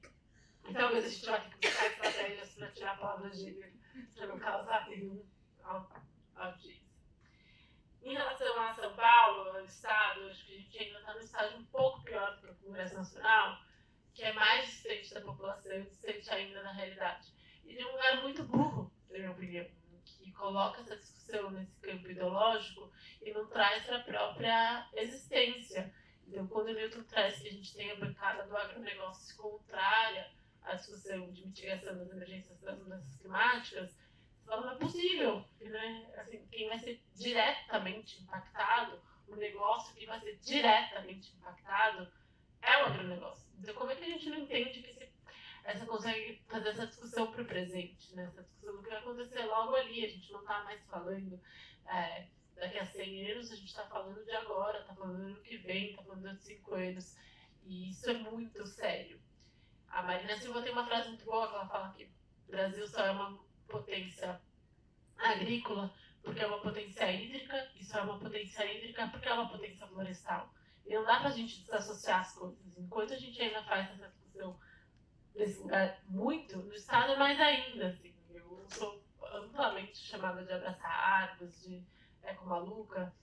E talvez a gente vai ter que buscar estratégias para tirar a palavra gênero, para não causar nenhum audiência. Em relação a São Paulo, ao Estado, acho que a gente ainda está num estágio um pouco pior do que o Congresso Nacional, que é mais distante da população, distante ainda da realidade. E de um lugar muito burro, na minha opinião, que coloca essa discussão nesse campo ideológico e não traz para a própria existência. Então, quando o Newton traz que a gente tem a bancada do agronegócio contrária à discussão de mitigação das emergências das mudanças climáticas, você fala, não é possível, né? Assim, quem vai ser diretamente impactado, o negócio que vai ser diretamente impactado, é o agronegócio. Então, como é que a gente não entende que essa consegue fazer essa discussão para o presente, né? Essa discussão do que vai acontecer logo ali? A gente não está mais falando daqui a 100 anos, a gente está falando de agora, está falando do ano que vem, está falando de 5 anos. E isso é muito sério. A Marina Silva tem uma frase muito boa que ela fala que o Brasil só é uma potência agrícola porque é uma potência hídrica, e só é uma potência hídrica porque é uma potência florestal. E não dá pra gente desassociar as coisas. Enquanto a gente ainda faz essa discussão nesse lugar muito, no Estado mais ainda, assim. Eu sou amplamente chamada de abraçar árvores, de ecomaluca,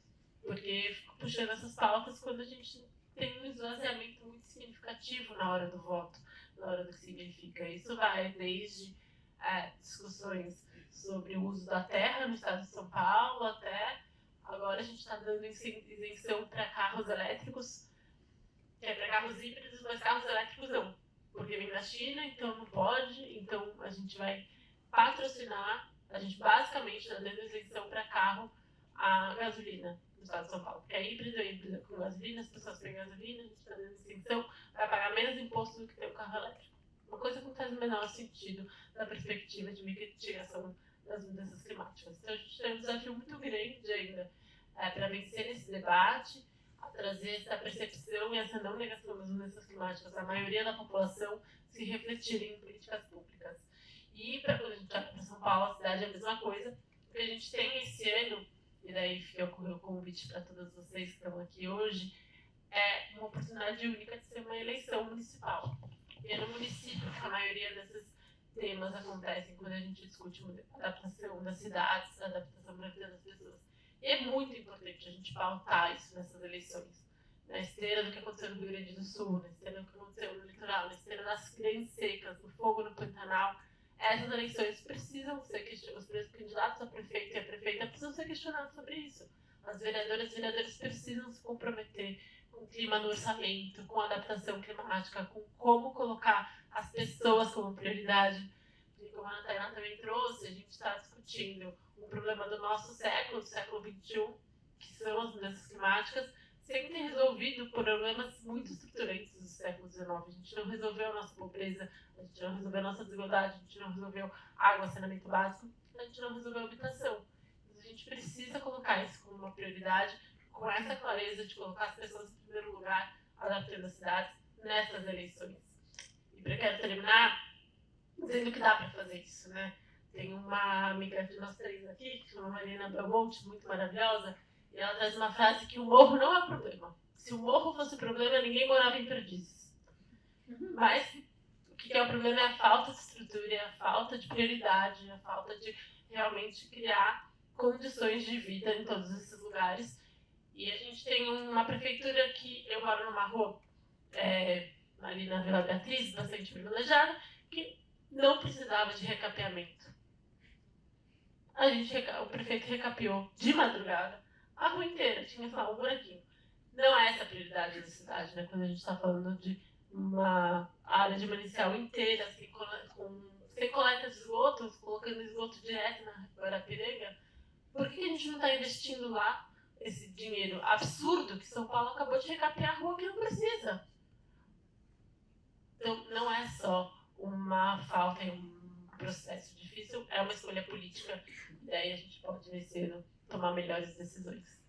porque fico puxando essas pautas quando a gente tem um esvaziamento muito significativo na hora do voto, na hora do que significa. Isso vai desde discussões sobre o uso da terra no estado de São Paulo, até agora a gente está dando isenção para carros elétricos, que é para carros híbridos, mas carros elétricos não, porque vem da China, então não pode, então a gente vai patrocinar, a gente basicamente está dando isenção para carro a gasolina no estado de São Paulo, porque é híbrido com gasolina, as pessoas têm gasolina, a gente está dando isenção, vai pagar menos imposto do que ter um carro elétrico. Uma coisa que não faz o menor sentido da perspectiva de mitigação das mudanças climáticas. Então a gente tem um desafio muito grande ainda para vencer esse debate, a trazer essa percepção e essa não negação das mudanças climáticas, a maioria da população se refletir em políticas públicas. E quando a gente olha para São Paulo, a cidade é a mesma coisa, porque a gente tem esse ano, e daí ocorreu o convite para todos vocês que estão aqui hoje, uma oportunidade única de ser uma eleição municipal. E é no município que a maioria temas acontecem quando a gente discute adaptação das cidades, adaptação para a vida das pessoas. E é muito importante a gente pautar isso nessas eleições. Na esteira do que aconteceu no Rio Grande do Sul, na esteira do que aconteceu no litoral, na esteira das grandes secas, do fogo no Pantanal, essas eleições precisam ser questionadas, os candidatos a prefeito e a prefeita precisam ser questionados sobre isso. As vereadoras e vereadores precisam se comprometer com o clima no orçamento, com a adaptação climática, com como colocar as pessoas como prioridade. E como a Natália também trouxe, a gente está discutindo um problema do nosso século, do século XXI, que são as mudanças climáticas, sem ter resolvido problemas muito estruturantes do século XIX. A gente não resolveu a nossa pobreza, a gente não resolveu a nossa desigualdade, a gente não resolveu água, saneamento básico, a gente não resolveu a habitação. Então, a gente precisa colocar isso como uma prioridade, com essa clareza de colocar as pessoas em primeiro lugar, adaptando as cidades nessas eleições. E eu quero terminar dizendo que dá para fazer isso, né? Tem uma amiga de nós três aqui, que chama Marina Belmonte, muito maravilhosa, e ela traz uma frase que o morro não é o problema. Se o morro fosse o problema, ninguém morava em Perdizes. Mas o que é o problema é a falta de estrutura, é a falta de prioridade, a falta de realmente criar condições de vida em todos esses lugares. E a gente tem uma prefeitura que eu moro numa rua ali na Vila Beatriz, bastante privilegiada, que não precisava de recapeamento. O prefeito recapeou de madrugada a rua inteira, tinha só um buraquinho. Não é essa a prioridade da cidade, né? Quando a gente está falando de uma área de manancial inteira, sem coleta de esgoto, colocando esgoto direto na Guarapiranga, por que a gente não está investindo lá esse dinheiro absurdo que São Paulo acabou de recapear a rua que não precisa? Então, não é só uma falta e um processo difícil, é uma escolha política. E aí a gente pode, nesse ano, tomar melhores decisões.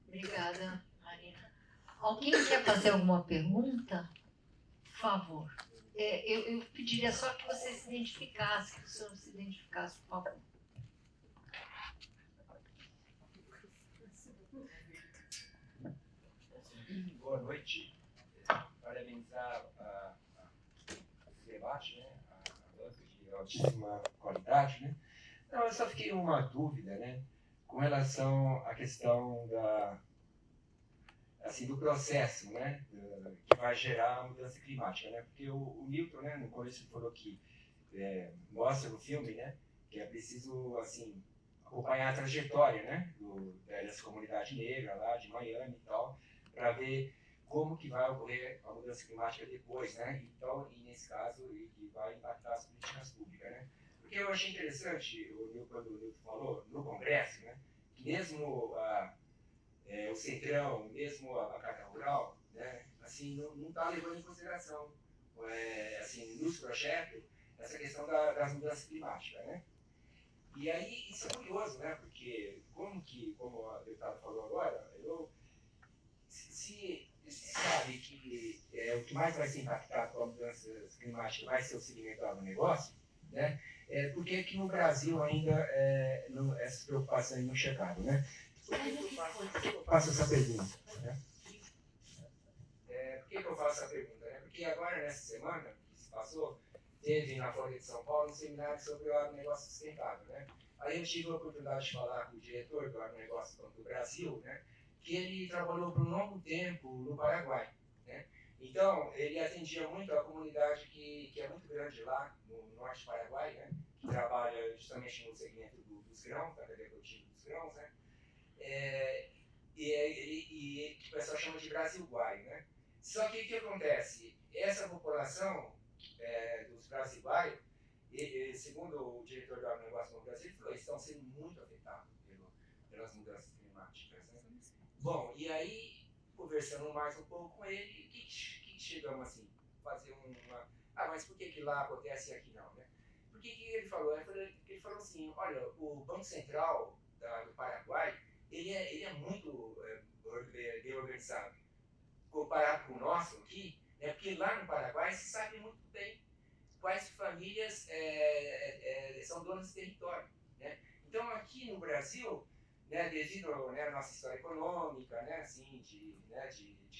Obrigada, Marina. Alguém quer fazer alguma pergunta? Por favor. Eu pediria só que você se identificasse, que o senhor se identificasse, por favor. Boa noite. Parabenizar o debate, né? A banca de altíssima qualidade, né? Não, eu só fiquei uma dúvida, né? Com relação à questão do processo, né? Que vai gerar a mudança climática, né? Porque o Milton, né? No começo ele falou que mostra no filme, né? Que é preciso, assim, acompanhar a trajetória, né? Dessa comunidade negra lá de Miami e tal, para ver como que vai ocorrer a mudança climática depois, né? Então, e nesse caso, que vai impactar as políticas públicas, né? Porque eu achei interessante, quando o Nilton falou, no Congresso, né? Que mesmo o Centrão, mesmo a bancada rural, né? Assim, não está levando em consideração, assim, nos projetos, essa questão das mudanças climáticas, né? E aí, isso é curioso, né? Porque, como a deputada falou agora, se sabe que o que mais vai ser impactado com a mudança climática vai ser o segmento do agronegócio, né? Por que que no Brasil ainda essas preocupações não chegaram, né? Por que eu faço essa pergunta? Né? Por que eu faço essa pergunta? Né? Porque agora, nessa semana que se passou, teve na Folha de São Paulo um seminário sobre o agronegócio sustentável, né? Aí eu tive a oportunidade de falar com o diretor do agronegócio do Brasil, né? Que ele trabalhou por um longo tempo no Paraguai, né? Então, ele atendia muito a comunidade que é muito grande lá, no norte do Paraguai, né? Que trabalha justamente no segmento dos grãos, da cadeia produtiva dos grãos, né? E que o pessoal chama de Brasilguai, né? Só que o que acontece? Essa população dos Brasilguai, segundo o diretor do agronegócio no Brasil, falou, estão sendo muito afetados pelas mudanças climáticas, né? Bom, e aí, conversando mais um pouco com ele, que chegamos assim, fazer mas por que lá acontece e aqui não, né? Por que ele falou? Ele falou assim, olha, o Banco Central do Paraguai, ele é muito bem organizado, comparado com o nosso aqui, né? Porque lá no Paraguai se sabe muito bem quais famílias são donas do território, né? Então, aqui no Brasil, né, devido à nossa história econômica, né, assim, de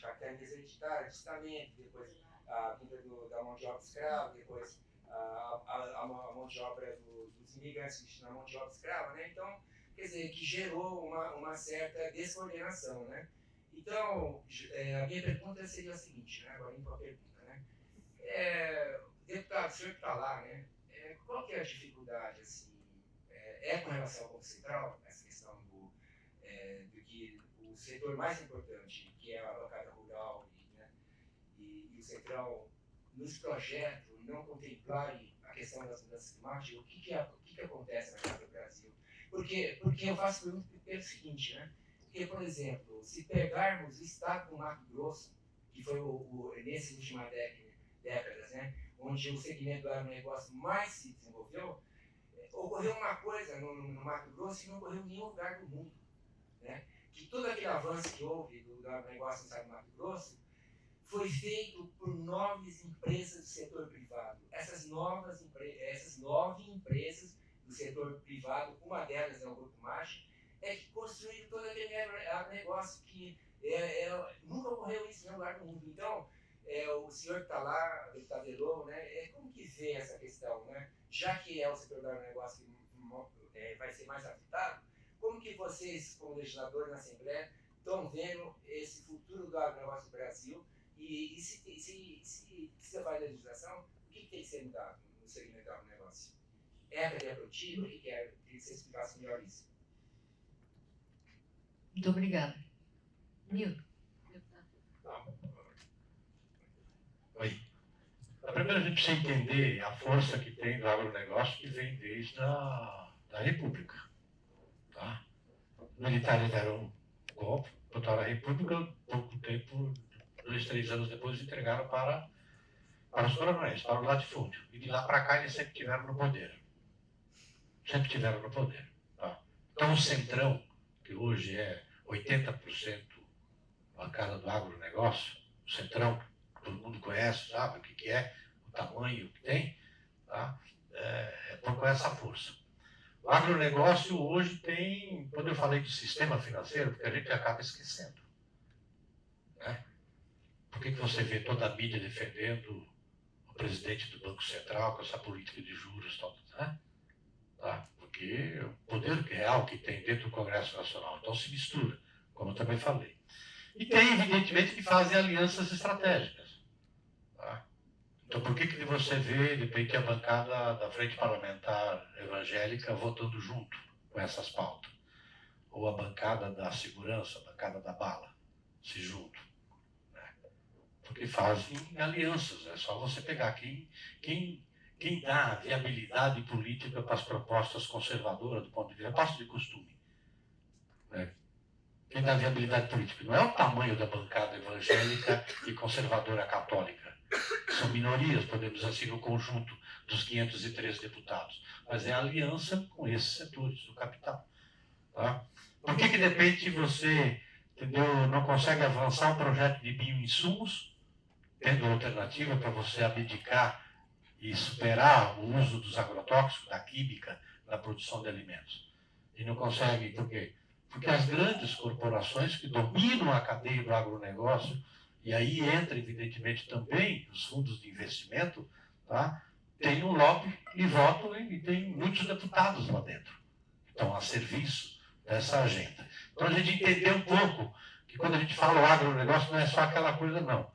capitanias hereditárias, de estamento, depois a vinda da mão de obra escrava, depois a mão de obra dos imigrantes na mão de obra escrava, né? Então, quer dizer, que gerou uma certa descoordenação, né? Então, a minha pergunta seria a seguinte, né? Agora, indo para a pergunta, né? Deputado, o senhor que está lá, né? Qual que é a dificuldade, assim, com relação ao Banco Central, essa questão do que o setor mais importante, que é a bancada rural e o Centrão, nos projetos, não contemplarem a questão das mudanças climáticas, o que acontece na Casa do Brasil? Porque eu faço pergunta pelo seguinte, né? Porque, por exemplo, se pegarmos o estado do Mato Grosso, que foi nessas últimas décadas, né, onde o segmento do agronegócio mais se desenvolveu, ocorreu uma coisa no Mato Grosso que não ocorreu em nenhum lugar do mundo, né? Que todo aquele avanço que houve do agronegócio no estado do Mato Grosso foi feito por 9 empresas do setor privado. Essas 9 empresas do setor privado, uma delas é o Grupo March, que construíram todo aquele agronegócio que nunca ocorreu isso em nenhum lugar do mundo. Então, o senhor que está lá, o deputado Elô, né, como que vê essa questão, né? Já que é o setor do agronegócio que vai ser mais afetado, como que vocês, como legisladores na Assembleia, estão vendo esse futuro do agronegócio do Brasil? E se você faz legislação, o que tem que ser mudado no segmento do agronegócio? É a cadeia produtiva? O que é? Queria que você explicasse melhor isso. Muito obrigada. Nilton. Oi. Primeiro a gente precisa entender a força que tem do agronegócio que vem desde da República. Tá? Os militares deram um golpe, botaram a República, pouco tempo, 2, 3 anos depois, entregaram para os coronéis, para o latifúndio. E de lá para cá eles sempre tiveram no poder. Sempre tiveram no poder. Tá? Então o Centrão, que hoje é 80% bancada do agronegócio, o Centrão, todo mundo conhece, sabe o que é, o tamanho que tem, tá? Com essa força. O agronegócio hoje tem, quando eu falei de sistema financeiro, porque a gente acaba esquecendo. Né? Por que você vê toda a mídia defendendo o presidente do Banco Central com essa política de juros? Né? Tá? Porque o poder real que tem dentro do Congresso Nacional, então se mistura, como eu também falei. E tem, evidentemente, que fazem alianças estratégicas. Tá? Então, por que você vê, de repente, a bancada da Frente Parlamentar Evangélica votando junto com essas pautas? Ou a bancada da segurança, a bancada da bala, se junto? Né? Porque fazem alianças. É só você pegar quem dá viabilidade política para as propostas conservadoras do ponto de vista, passo de costume. Né? Quem dá viabilidade política não é o tamanho da bancada evangélica e conservadora católica. São minorias, podemos dizer assim, no conjunto dos 513 deputados. Mas é a aliança com esses setores do capital. Tá? Por que de repente você, entendeu, não consegue avançar um projeto de bioinsumos, tendo alternativa para você abdicar e superar o uso dos agrotóxicos, da química, na produção de alimentos? E não consegue, por quê? Porque as grandes corporações que dominam a cadeia do agronegócio, e aí entra, evidentemente, também os fundos de investimento, tá? Tem um lobby e votam e tem muitos deputados lá dentro. Estão a serviço dessa agenda. Então a gente entender um pouco que quando a gente fala o agronegócio não é só aquela coisa, não.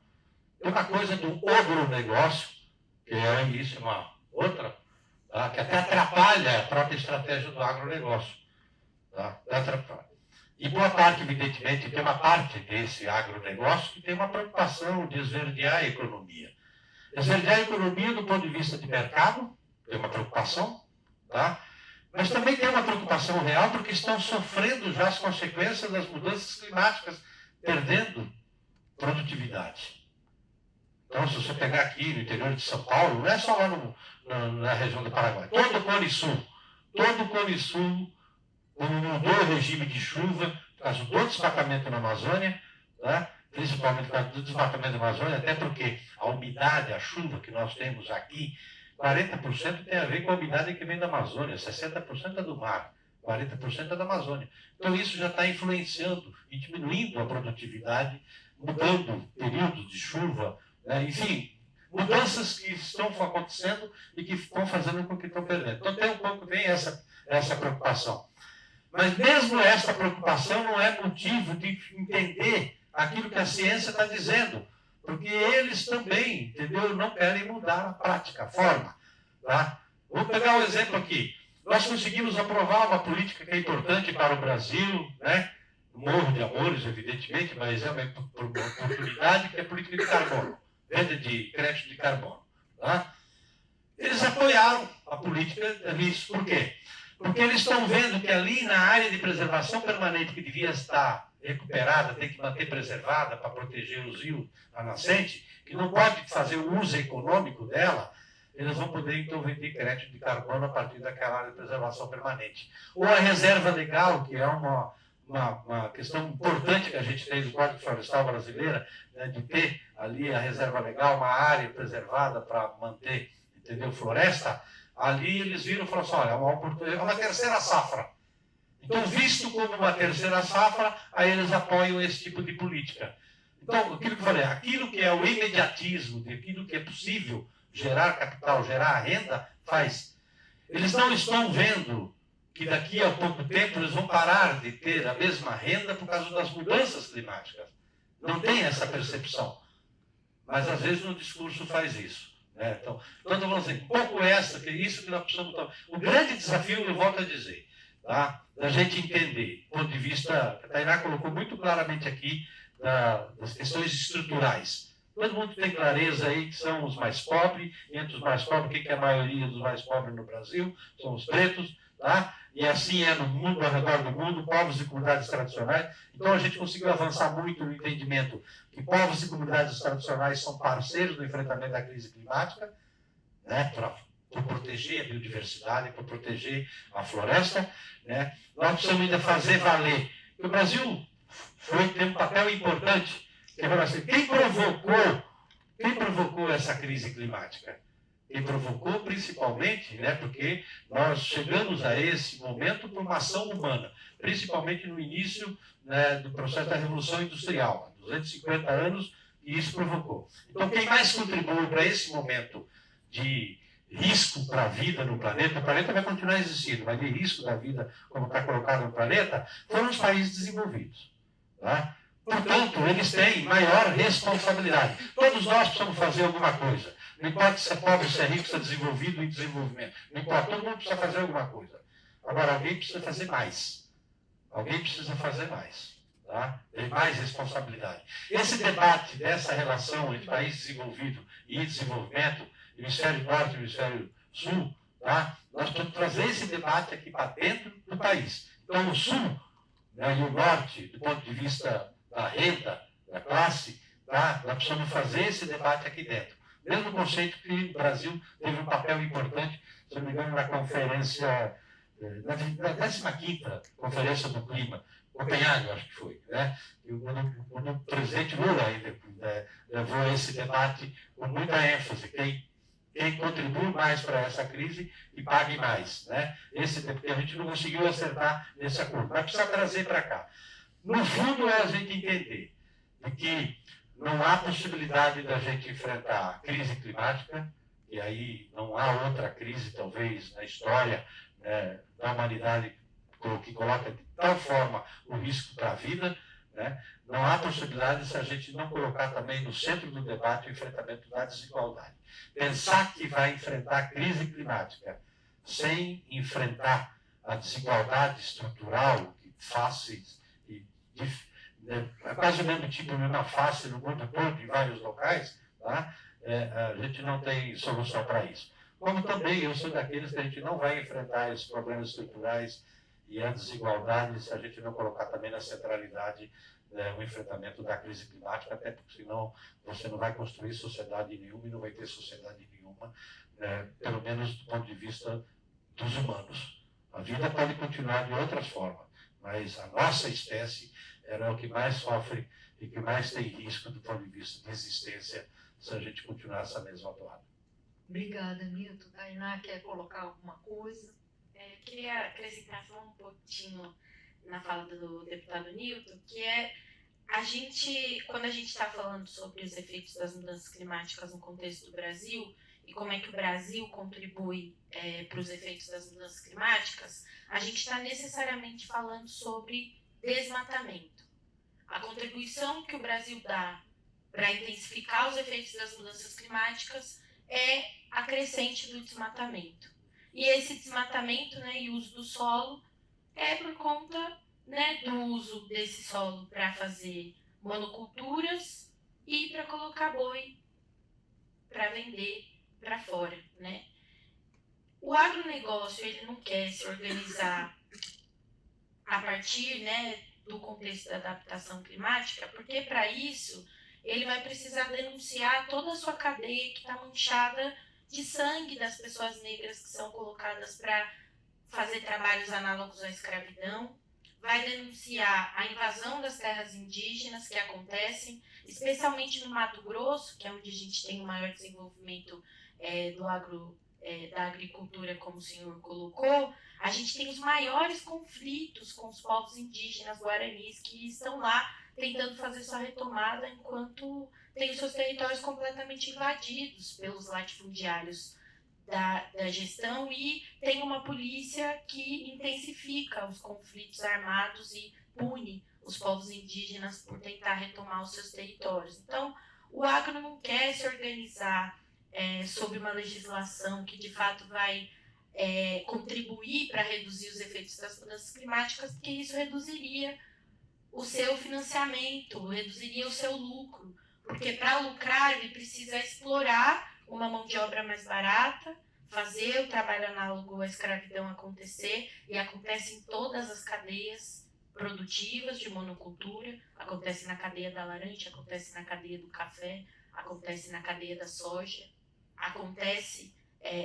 Tem uma coisa do agronegócio, que isso é uma outra, tá? Que até atrapalha a própria estratégia do agronegócio. Tá? E boa parte, evidentemente, tem uma parte desse agronegócio que tem uma preocupação de esverdear a economia. Esverdear a economia do ponto de vista de mercado, tem uma preocupação, tá? Mas também tem uma preocupação real porque estão sofrendo já as consequências das mudanças climáticas, perdendo produtividade. Então, se você pegar aqui no interior de São Paulo, não é só lá na região do Paraguai, todo o Cone Sul, mudou o regime de chuva, por causa do desmatamento na Amazônia, né? Principalmente por causa do desmatamento na Amazônia, até porque a umidade, a chuva que nós temos aqui, 40% tem a ver com a umidade que vem da Amazônia, 60% é do mar, 40% é da Amazônia. Então isso já está influenciando e diminuindo a produtividade, mudando períodos de chuva, né? Enfim, Mudanças que estão acontecendo e que estão fazendo com que estão perdendo. Então tem um pouco, tem essa preocupação. Mas mesmo essa preocupação não é motivo de entender aquilo que a ciência está dizendo, porque eles também, entendeu, não querem mudar a prática, a forma. Tá? Vou pegar um exemplo aqui. Nós conseguimos aprovar uma política que é importante para o Brasil, né? Morro de amores, evidentemente, mas é uma oportunidade, que é a política de carbono, venda de crédito de carbono. Tá? Eles apoiaram a política nisso. Por quê? Porque eles estão vendo que ali na área de preservação permanente, que devia estar recuperada, tem que manter preservada para proteger os rios, a nascente, que não pode fazer o uso econômico dela, eles vão poder então vender crédito de carbono a partir daquela área de preservação permanente. Ou a reserva legal, que é uma questão importante que a gente tem no Código Florestal Brasileira, né, de ter ali a reserva legal, uma área preservada para manter, entendeu, floresta. Ali eles viram e falaram assim, olha, é uma terceira safra. Então, visto como uma terceira safra, aí eles apoiam esse tipo de política. Então, aquilo que eu falei, aquilo que é o imediatismo, aquilo que é possível gerar capital, gerar renda, faz. Eles não estão vendo que daqui a pouco tempo eles vão parar de ter a mesma renda por causa das mudanças climáticas. Não tem essa percepção. Mas, às vezes, no discurso faz isso. Então, estou falando assim, um pouco que é isso que nós precisamos... O grande desafio, eu volto a dizer, tá? Da gente entender, do ponto de vista... A Tainá colocou muito claramente aqui das questões estruturais. Todo mundo tem clareza aí que são os mais pobres, e entre os mais pobres, quem que é a maioria dos mais pobres no Brasil? São os pretos, tá? E assim é no mundo, ao redor do mundo, povos e comunidades tradicionais. Então a gente conseguiu avançar muito no entendimento que povos e comunidades tradicionais são parceiros no enfrentamento da crise climática, né, para proteger a biodiversidade, para proteger a floresta. Né. Nós precisamos ainda fazer valer. O Brasil tem um papel importante. Quem provocou essa crise climática? Quem provocou principalmente, né, porque nós chegamos a esse momento por uma ação humana, principalmente no início, né, do processo da Revolução Industrial, 250 anos, e isso provocou. Então, quem mais contribuiu para esse momento de risco para a vida no planeta, o planeta vai continuar existindo, mas de risco da vida, como está colocado no planeta, foram os países desenvolvidos. Tá? Portanto, eles têm maior responsabilidade. Todos nós precisamos fazer alguma coisa. Não importa se é pobre, se é rico, se é desenvolvido em desenvolvimento. Não importa, todo mundo precisa fazer alguma coisa. Agora, alguém precisa fazer mais. Alguém precisa fazer mais. Tá? Tem mais responsabilidade. Esse debate dessa relação entre país desenvolvido e desenvolvimento, hemisfério norte e hemisfério sul, tá? Nós temos que trazer esse debate aqui para dentro do país. Então, o sul, né, e o norte, do ponto de vista da renda, da classe, tá? Nós precisamos fazer esse debate aqui dentro. Mesmo conceito que o Brasil teve um papel importante, se não me engano, na conferência, na 15ª Conferência do Clima, Copenhague, acho que foi, né? Quando o presidente Lula ainda levou esse debate com muita ênfase, quem contribui mais para essa crise e pague mais, né? Porque a gente não conseguiu acertar nesse acordo, mas precisa trazer para cá. No fundo, é a gente entender de que não há possibilidade da gente enfrentar a crise climática, e aí não há outra crise, talvez, na história, né, da humanidade que coloca de tal forma o risco para a vida. Né? Não há possibilidade se a gente não colocar também no centro do debate o enfrentamento da desigualdade. Pensar que vai enfrentar a crise climática sem enfrentar a desigualdade estrutural, que fáceis e é quase o mesmo tipo, a mesma face no mundo todo, em vários locais, tá? A gente não tem solução para isso. Como também eu sou daqueles que a gente não vai enfrentar esses problemas estruturais e a desigualdade se a gente não colocar também na centralidade o enfrentamento da crise climática, até porque senão você não vai construir sociedade nenhuma e não vai ter sociedade nenhuma, pelo menos do ponto de vista dos humanos. A vida pode continuar de outras formas, mas a nossa espécie é o que mais sofre e que mais tem risco do ponto de vista de existência se a gente continuar essa mesma toada. Obrigada, Nilton. Tainá quer colocar alguma coisa? Eu queria acrescentar só um pouquinho na fala do deputado Nilton, que é quando a gente está falando sobre os efeitos das mudanças climáticas no contexto do Brasil e como é que o Brasil contribui para os efeitos das mudanças climáticas, a gente está necessariamente falando sobre desmatamento. A contribuição que o Brasil dá para intensificar os efeitos das mudanças climáticas é a crescente do desmatamento. E esse desmatamento, né, e uso do solo é por conta, né, do uso desse solo para fazer monoculturas e para colocar boi para vender para fora, né? O agronegócio, ele não quer se organizar a partir, né, do contexto da adaptação climática, porque para isso ele vai precisar denunciar toda a sua cadeia que está manchada de sangue das pessoas negras que são colocadas para fazer trabalhos análogos à escravidão, vai denunciar a invasão das terras indígenas que acontecem, especialmente no Mato Grosso, que é onde a gente tem o maior desenvolvimento da agricultura, como o senhor colocou. A gente tem os maiores conflitos com os povos indígenas guaranis que estão lá tentando fazer sua retomada enquanto tem os seus territórios completamente invadidos pelos latifundiários da gestão, e tem uma polícia que intensifica os conflitos armados e pune os povos indígenas por tentar retomar os seus territórios. Então, o agro não quer se organizar sob uma legislação que de fato vai contribuir para reduzir os efeitos das mudanças climáticas, porque isso reduziria o seu financiamento, reduziria o seu lucro, porque para lucrar ele precisa explorar uma mão de obra mais barata, fazer o trabalho análogo à escravidão acontecer, e acontece em todas as cadeias produtivas de monocultura, acontece na cadeia da laranja, acontece na cadeia do café, acontece na cadeia da soja, acontece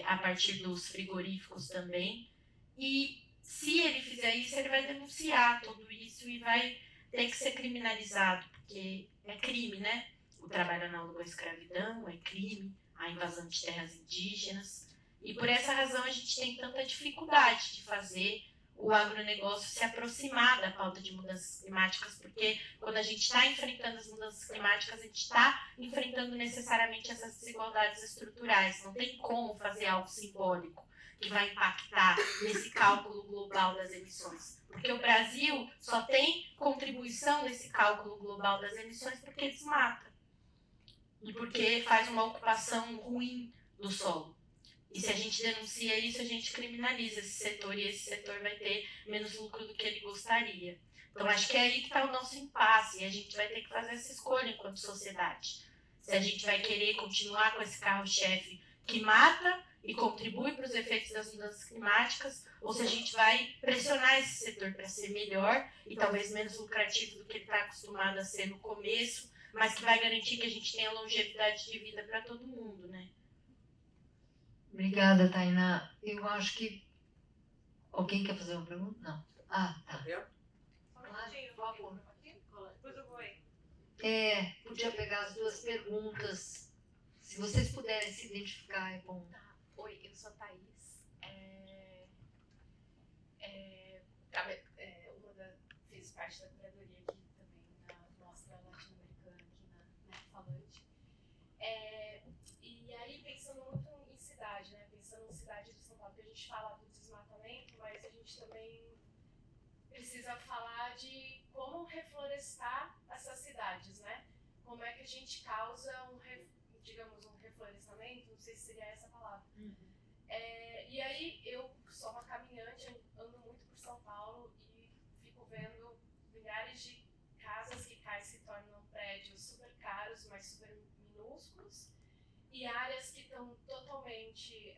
a partir dos frigoríficos também, e se ele fizer isso, ele vai denunciar tudo isso e vai ter que ser criminalizado, porque é crime, né? O trabalho análogo à escravidão é crime, a invasão de terras indígenas. E por essa razão a gente tem tanta dificuldade de fazer o agronegócio se aproximar da pauta de mudanças climáticas, porque quando a gente está enfrentando as mudanças climáticas, a gente está enfrentando necessariamente essas desigualdades estruturais. Não tem como fazer algo simbólico que vai impactar nesse cálculo global das emissões. Porque o Brasil só tem contribuição nesse cálculo global das emissões porque desmata. E porque faz uma ocupação ruim do solo. E se a gente denuncia isso, a gente criminaliza esse setor, e esse setor vai ter menos lucro do que ele gostaria. Então, acho que é aí que está o nosso impasse, e a gente vai ter que fazer essa escolha enquanto sociedade. Se a gente vai querer continuar com esse carro-chefe que mata e contribui para os efeitos das mudanças climáticas, ou se a gente vai pressionar esse setor para ser melhor e talvez menos lucrativo do que ele está acostumado a ser no começo, mas que vai garantir que a gente tenha longevidade de vida para todo mundo, né? Obrigada, Tainá. Eu acho que... Alguém quer fazer uma pergunta? Não. Ah, tá. Por favor. Depois eu vou aí. Podia pegar as duas perguntas. Se vocês puderem se identificar, é bom. Tá. Oi, eu sou a Thaís. Fiz parte da curadoria aqui também na Mostra Latino-Americana, aqui na Falante. E aí, pensando muito em cidade, né? Pensando em cidade de São Paulo, porque a gente fala do desmatamento, mas a gente também precisa falar de como reflorestar essas cidades, né? Como é que a gente causa um reflorestamento, não sei se seria essa a palavra. E aí, eu sou uma caminhante, ando muito por São Paulo e fico vendo milhares de casas que caem, se tornam prédios super caros, mas super minúsculos, e áreas que estão totalmente,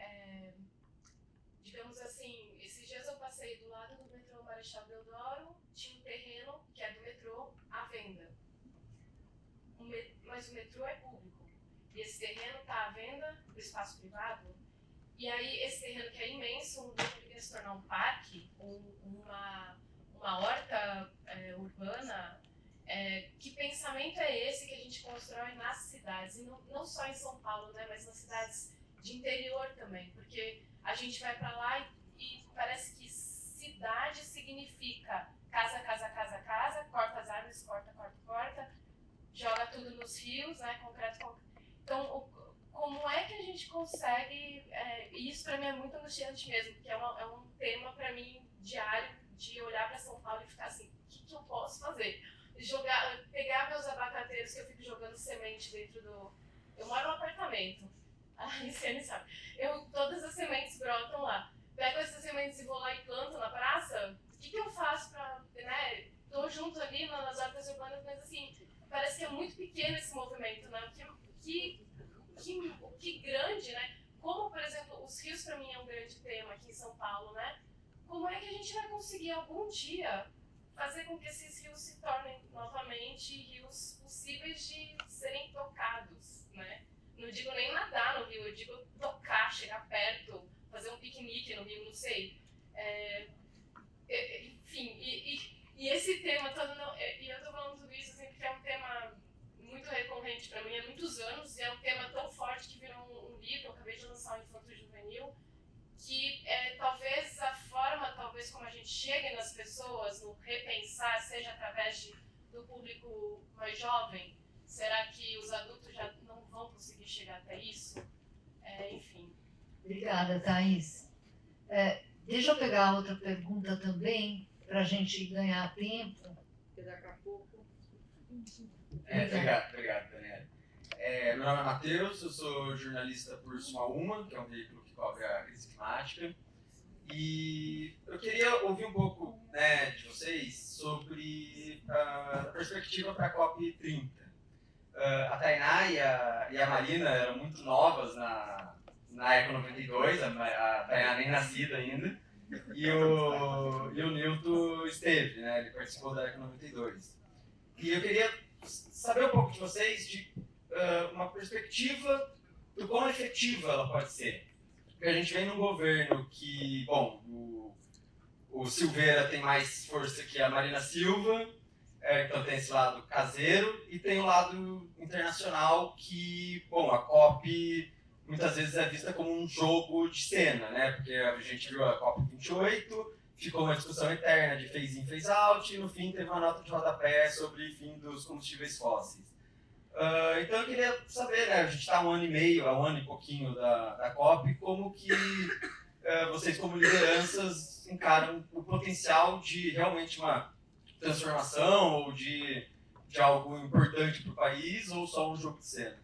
digamos assim, esses dias eu passei do lado do metrô Marechal Deodoro, tinha um terreno que é do metrô à venda, mas o metrô é público, e esse terreno está à venda do espaço privado, e aí esse terreno que é imenso, um dia poderia se tornar um parque, uma horta urbana. Que pensamento é esse que a gente constrói nas cidades, e não só em São Paulo, né, mas nas cidades de interior também, porque a gente vai para lá e parece que cidade significa casa, casa, casa, casa, corta as árvores, corta, corta, corta, tudo nos rios, né? Concreto. Então, como é que a gente consegue... E isso para mim é muito angustiante mesmo, porque é um tema para mim diário, de olhar para São Paulo e ficar assim, o que eu posso fazer? Pegar meus abacateiros que eu fico jogando semente dentro do... Eu moro num apartamento, a Luciane sabe. Todas as sementes brotam lá. Pego essas sementes e vou lá e planto na praça, o que eu faço para... Né? Tô junto ali nas hortas urbanas, mas assim, parece que é muito pequeno esse movimento, né? Que grande, né? Como, por exemplo, os rios para mim é um grande tema aqui em São Paulo, né? Como é que a gente vai conseguir algum dia fazer com que esses rios se tornem novamente rios possíveis de serem tocados, né? Não digo nem nadar no rio, eu digo tocar, chegar perto, fazer um piquenique no rio, não sei. Enfim, e esse tema todo, e eu tô falando tudo isso assim, porque é um tema muito recorrente para mim há muitos anos, e é um tema tão forte que virou um livro, eu acabei de lançar o Infanto Juvenil, que talvez a forma, como a gente chegue nas pessoas, no repensar, seja através do público mais jovem. Será que os adultos já não vão conseguir chegar até isso? Enfim. Obrigada, Thaís. Deixa eu pegar outra pergunta também, para a gente ganhar tempo, porque daqui a pouco... Obrigado, Daniela. Meu nome é Matheus, eu sou jornalista por Suma Uma, que é um veículo que cobre a crise climática. E eu queria ouvir um pouco, né, de vocês sobre a perspectiva para a COP30. A Tainá e a Marina eram muito novas na Eco 92, a Tainá nem nascida ainda, e o Nilton esteve, né, ele participou da Eco 92. E eu queria saber um pouco de vocês de uma perspectiva do quão efetiva ela pode ser. Porque a gente vem num governo que, bom, o Silveira tem mais força que a Marina Silva, então tem esse lado caseiro, e tem o lado internacional que, bom, a COP muitas vezes é vista como um jogo de cena, né? Porque a gente viu a COP 28, ficou uma discussão eterna de phase in, phase out, e no fim teve uma nota de rodapé sobre o fim dos combustíveis fósseis. Então eu queria saber, né, a gente está há um ano e pouquinho da COP, como que vocês como lideranças encaram o potencial de realmente uma transformação ou de algo importante para o país, ou só um jogo de cena?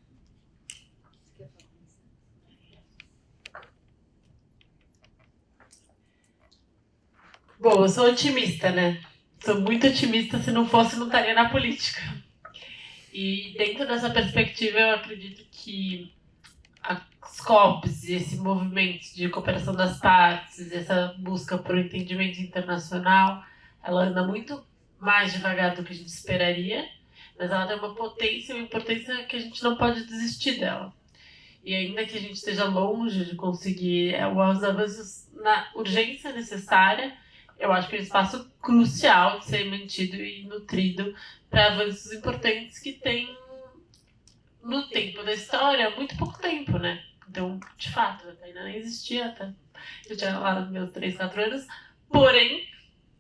Bom, eu sou otimista, né? Sou muito otimista, se não fosse, não estaria na política. E dentro dessa perspectiva, eu acredito que as COPs e esse movimento de cooperação das partes, essa busca por um entendimento internacional, ela anda muito mais devagar do que a gente esperaria, mas ela tem uma potência e uma importância que a gente não pode desistir dela. E ainda que a gente esteja longe de conseguir os avanços na urgência necessária, eu acho que é um espaço crucial de ser mantido e nutrido para avanços importantes que tem no tempo da história muito pouco tempo, né? Então, de fato, ainda nem existia até. Eu tinha lá meus 3, 4 anos, porém,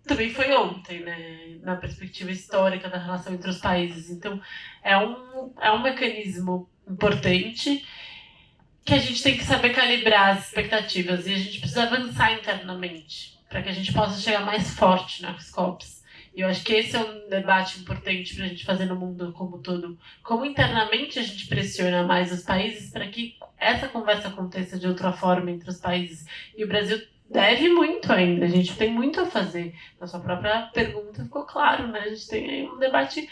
também foi ontem, né? Na perspectiva histórica da relação entre os países. Então, é um mecanismo importante que a gente tem que saber calibrar as expectativas e a gente precisa avançar internamente para que a gente possa chegar mais forte nas COPs. E eu acho que esse é um debate importante para a gente fazer no mundo como um todo. Como internamente a gente pressiona mais os países para que essa conversa aconteça de outra forma entre os países. E o Brasil deve muito ainda, a gente tem muito a fazer. Na sua própria pergunta ficou claro, né? A gente tem aí um debate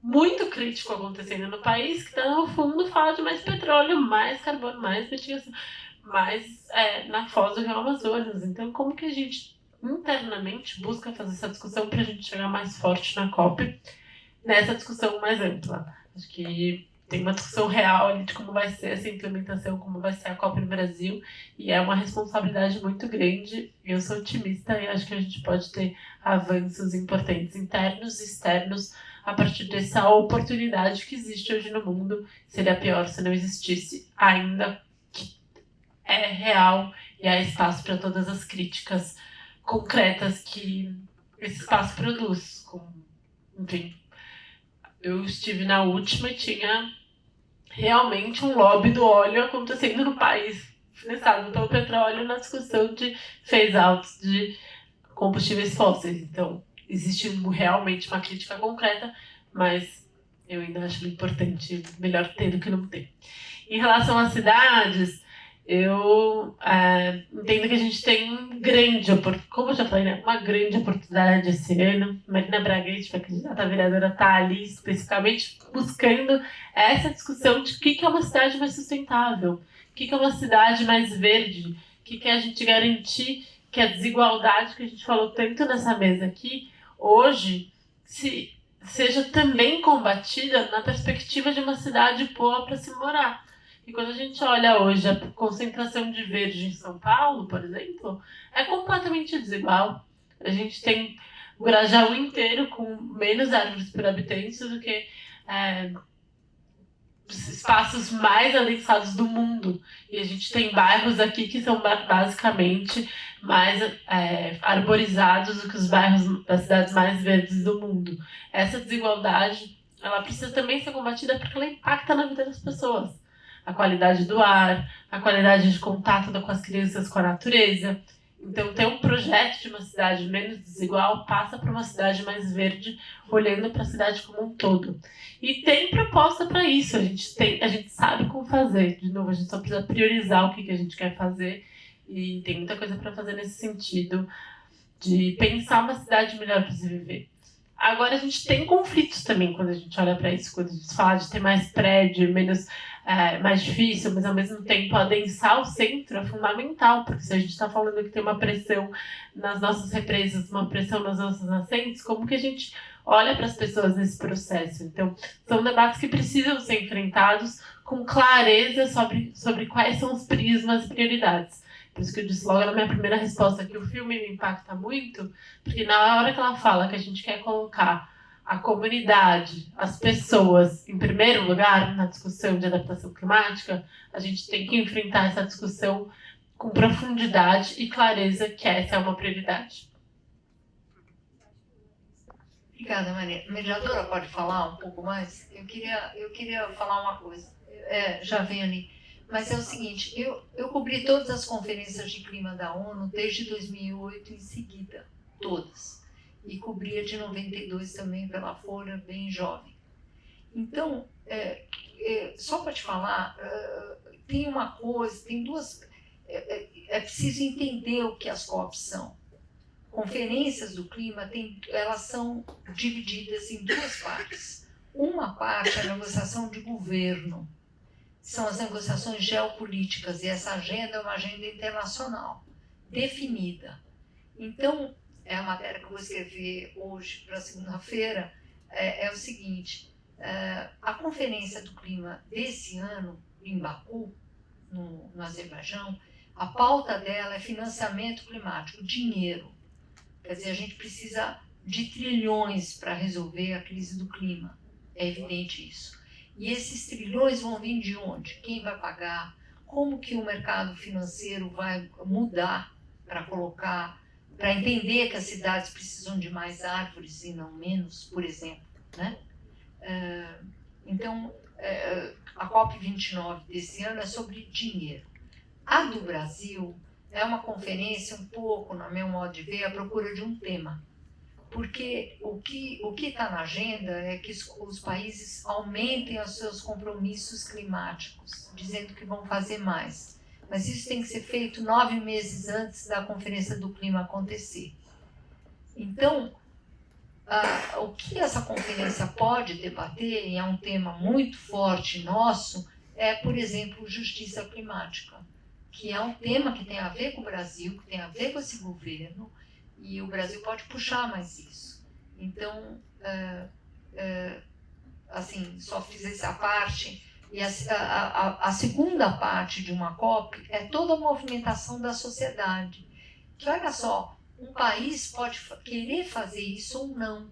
muito crítico acontecendo no país, que no fundo fala de mais petróleo, mais carbono, mais mitigação, mais na foz do Rio Amazonas. Então, como que a gente internamente busca fazer essa discussão para a gente chegar mais forte na COP, nessa discussão mais ampla? Acho que tem uma discussão real ali de como vai ser essa implementação, como vai ser a COP no Brasil, e é uma responsabilidade muito grande. Eu sou otimista e acho que a gente pode ter avanços importantes internos e externos a partir dessa oportunidade que existe hoje no mundo. Seria pior se não existisse, ainda que é real e há espaço para todas as críticas concretas que esse espaço produz. Enfim, Eu estive na última e tinha realmente um lobby do óleo acontecendo no país, financiado pelo petróleo na discussão de phase-outs de combustíveis fósseis. Então, existe realmente uma crítica concreta, mas eu ainda acho importante, melhor ter do que não ter. Em relação às cidades, eu entendo que a gente tem como eu já falei, né, uma grande oportunidade esse ano. Marina Braguete, a candidata a vereadora, está ali especificamente buscando essa discussão de o que é uma cidade mais sustentável, o que é uma cidade mais verde, o que é a gente garantir que a desigualdade que a gente falou tanto nessa mesa aqui, hoje, seja também combatida na perspectiva de uma cidade boa para se morar. E quando a gente olha hoje a concentração de verde em São Paulo, por exemplo, é completamente desigual. A gente tem o Grajaú inteiro com menos árvores por habitante do que os espaços mais adensados do mundo. E a gente tem bairros aqui que são basicamente mais arborizados do que os bairros das cidades mais verdes do mundo. Essa desigualdade, ela precisa também ser combatida porque ela impacta na vida das pessoas. A qualidade do ar, a qualidade de contato com as crianças com a natureza. Então, ter um projeto de uma cidade menos desigual passa para uma cidade mais verde, olhando para a cidade como um todo. E tem proposta para isso, a gente sabe como fazer. De novo, a gente só precisa priorizar o que a gente quer fazer, e tem muita coisa para fazer nesse sentido, de pensar uma cidade melhor para se viver. Agora, a gente tem conflitos também quando a gente olha para isso, quando a gente fala de ter mais prédio, mais difícil, mas ao mesmo tempo adensar o centro é fundamental, porque se a gente está falando que tem uma pressão nas nossas represas, uma pressão nas nossas nascentes, como que a gente olha para as pessoas nesse processo? Então, são debates que precisam ser enfrentados com clareza sobre quais são os prismas, as prioridades. Por isso que eu disse logo na minha primeira resposta que o filme me impacta muito, porque na hora que ela fala que a gente quer colocar a comunidade, as pessoas, em primeiro lugar, na discussão de adaptação climática, a gente tem que enfrentar essa discussão com profundidade e clareza que essa é uma prioridade. Obrigada, Maria. A mediadora pode falar um pouco mais? Eu queria falar uma coisa. Já vem ali. Mas é o seguinte, eu cobri todas as conferências de clima da ONU desde 2008 em seguida, todas. E cobria de 92 também pela Folha, bem jovem. Então, só para te falar, tem uma coisa, tem duas... É preciso entender o que as COPs são. Conferências do clima, elas são divididas em duas partes. Uma parte é a negociação de governo, são as negociações geopolíticas, e essa agenda é uma agenda internacional, definida. Então, a matéria que eu vou escrever hoje para segunda-feira é o seguinte, a Conferência do Clima desse ano, em Baku, no Azerbaijão, a pauta dela é financiamento climático, dinheiro. Quer dizer, a gente precisa de trilhões para resolver a crise do clima, é evidente isso. E esses trilhões vão vir de onde? Quem vai pagar? Como que o mercado financeiro vai mudar para entender que as cidades precisam de mais árvores e não menos, por exemplo, né? Então, a COP29 desse ano é sobre dinheiro. A do Brasil é uma conferência um pouco, no meu modo de ver, à procura de um tema. Porque o que está na agenda é que os países aumentem os seus compromissos climáticos, dizendo que vão fazer mais. Mas isso tem que ser feito 9 meses antes da Conferência do Clima acontecer. Então, o que essa conferência pode debater, e é um tema muito forte nosso, é, por exemplo, justiça climática, que é um tema que tem a ver com o Brasil, que tem a ver com esse governo, e o Brasil pode puxar mais isso. Então, assim, só fiz essa parte. E a segunda parte de uma COP é toda a movimentação da sociedade. Que, olha só, um país pode querer fazer isso ou não.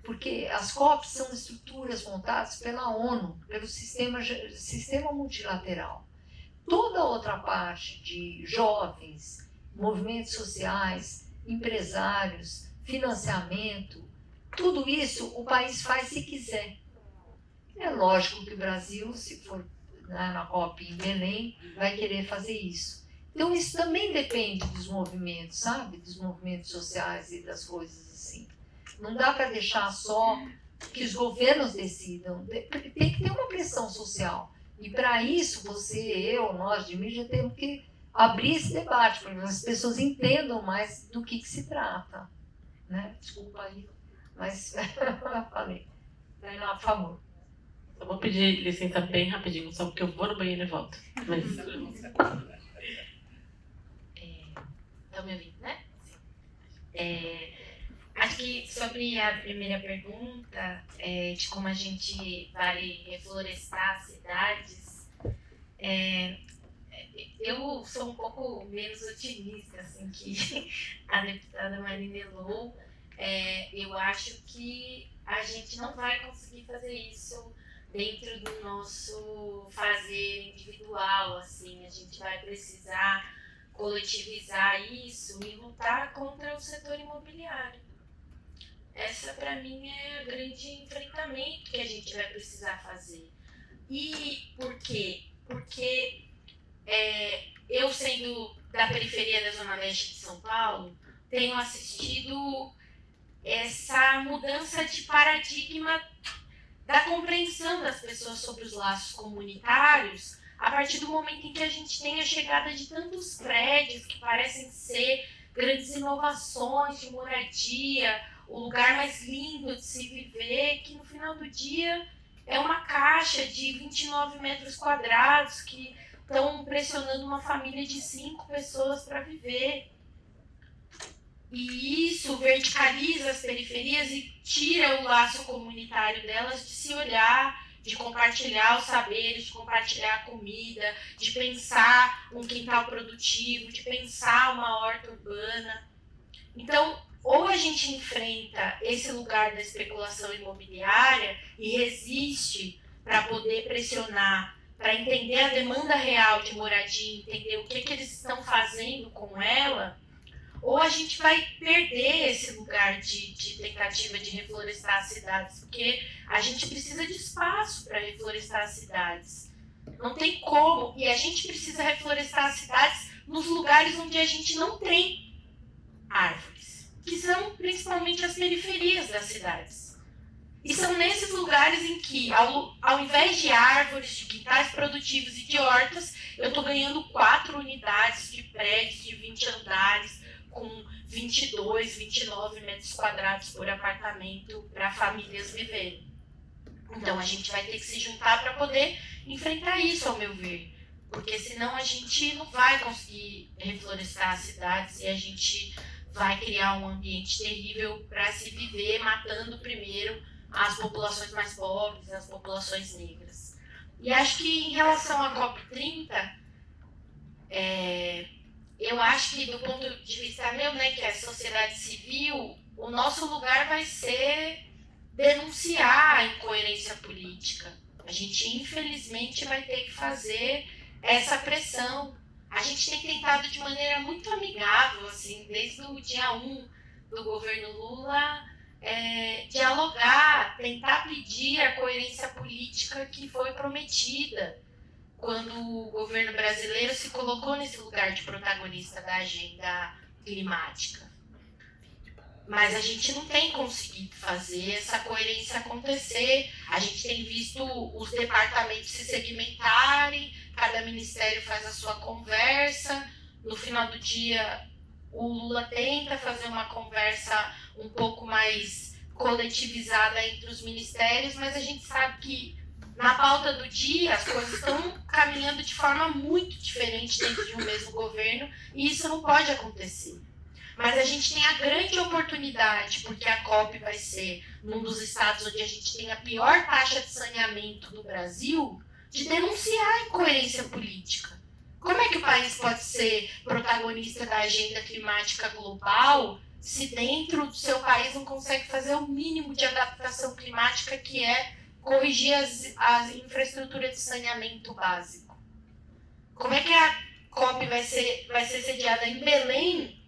Porque as COPs são estruturas montadas pela ONU, pelo sistema multilateral. Toda a outra parte de jovens, movimentos sociais, empresários, financiamento, tudo isso o país faz se quiser. É lógico que o Brasil, se for na COP em Belém, vai querer fazer isso. Então isso também depende dos movimentos, sabe? Dos movimentos sociais e das coisas assim. Não dá para deixar só que os governos decidam. Tem que ter uma pressão social. E para isso, você, eu, nós de mídia, temos que abrir esse debate, para que as pessoas entendam mais do que se trata. Né? Desculpa aí, mas falei. Tainá, por favor. Eu vou pedir licença bem rapidinho, só porque eu vou no banheiro e volto. Mas... Estão me ouvindo, né? Acho que sobre a primeira pergunta, de como a gente vai reflorestar as cidades, eu sou um pouco menos otimista assim, que a deputada Marina Elô. Eu acho que a gente não vai conseguir fazer isso dentro do nosso fazer individual. Assim, a gente vai precisar coletivizar isso e lutar contra o setor imobiliário. Essa, para mim, é o grande enfrentamento que a gente vai precisar fazer. E por quê? Porque eu, sendo da periferia da Zona Leste de São Paulo, tenho assistido essa mudança de paradigma da compreensão das pessoas sobre os laços comunitários a partir do momento em que a gente tem a chegada de tantos prédios que parecem ser grandes inovações de moradia, o lugar mais lindo de se viver, que no final do dia é uma caixa de 29 metros quadrados que estão pressionando uma família de 5 pessoas para viver. E isso verticaliza as periferias e tira o laço comunitário delas de se olhar, de compartilhar os saberes, de compartilhar a comida, de pensar um quintal produtivo, de pensar uma horta urbana. Então, ou a gente enfrenta esse lugar da especulação imobiliária e resiste para poder pressionar, para entender a demanda real de moradia, entender o que eles estão fazendo com ela, ou a gente vai perder esse lugar de tentativa de reflorestar as cidades, porque a gente precisa de espaço para reflorestar as cidades. Não tem como. E a gente precisa reflorestar as cidades nos lugares onde a gente não tem árvores, que são principalmente as periferias das cidades. E são nesses lugares em que, ao invés de árvores, de quintais produtivos e de hortas, eu estou ganhando 4 unidades de prédios de 20 andares, com 22, 29 metros quadrados por apartamento para famílias viverem. Então a gente vai ter que se juntar para poder enfrentar isso, ao meu ver. Porque senão a gente não vai conseguir reflorestar as cidades e a gente vai criar um ambiente terrível para se viver, matando primeiro as populações mais pobres, as populações negras. E acho que em relação à COP30, eu acho que do ponto de vista meu, né, que é a sociedade civil, o nosso lugar vai ser denunciar a incoerência política. A gente, infelizmente, vai ter que fazer essa pressão. A gente tem tentado de maneira muito amigável, assim, desde o dia 1 do governo Lula, dialogar, tentar pedir a coerência política que foi prometida quando o governo brasileiro se colocou nesse lugar de protagonista da agenda climática. Mas a gente não tem conseguido fazer essa coerência acontecer. A gente tem visto os departamentos se segmentarem, cada ministério faz a sua conversa. No final do dia, o Lula tenta fazer uma conversa um pouco mais coletivizada entre os ministérios, mas a gente sabe que na pauta do dia as coisas estão caminhando de forma muito diferente dentro de um mesmo governo e isso não pode acontecer. Mas a gente tem a grande oportunidade, porque a COP vai ser num dos estados onde a gente tem a pior taxa de saneamento do Brasil, de denunciar a incoerência política. Como é que o país pode ser protagonista da agenda climática global se dentro do seu país não consegue fazer o mínimo de adaptação climática, que é corrigir as infraestruturas de saneamento básico? Como é que a COP vai ser sediada em Belém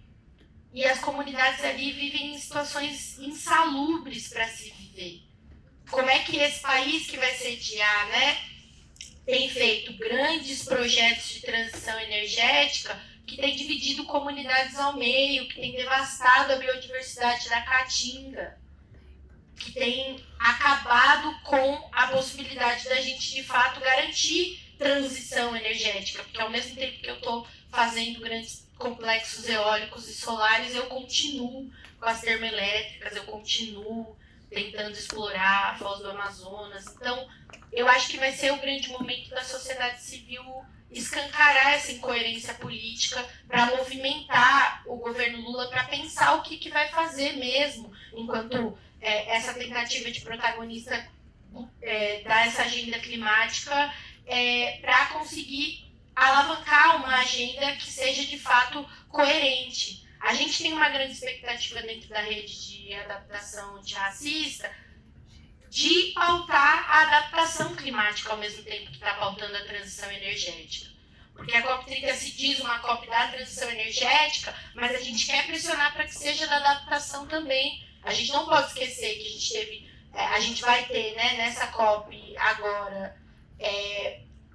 e as comunidades ali vivem em situações insalubres para se viver? como é que esse país que vai sediar, né, tem feito grandes projetos de transição energética que tem dividido comunidades ao meio, que tem devastado a biodiversidade da Caatinga, que tem acabado com a possibilidade da gente, de fato, garantir transição energética, porque ao mesmo tempo que eu estou fazendo grandes complexos eólicos e solares, eu continuo com as termoelétricas, eu continuo tentando explorar a Foz do Amazonas. Então, eu acho que vai ser o grande momento da sociedade civil escancarar essa incoerência política para movimentar o governo Lula para pensar o que vai fazer mesmo, enquanto essa tentativa de protagonista dessa agenda climática para conseguir alavancar uma agenda que seja de fato coerente. A gente tem uma grande expectativa dentro da rede de adaptação antirracista de pautar a adaptação climática ao mesmo tempo que está pautando a transição energética. Porque a COP30 se diz uma COP da transição energética, mas a gente quer pressionar para que seja da adaptação também. A gente não pode esquecer que a gente vai ter, né, nessa COP agora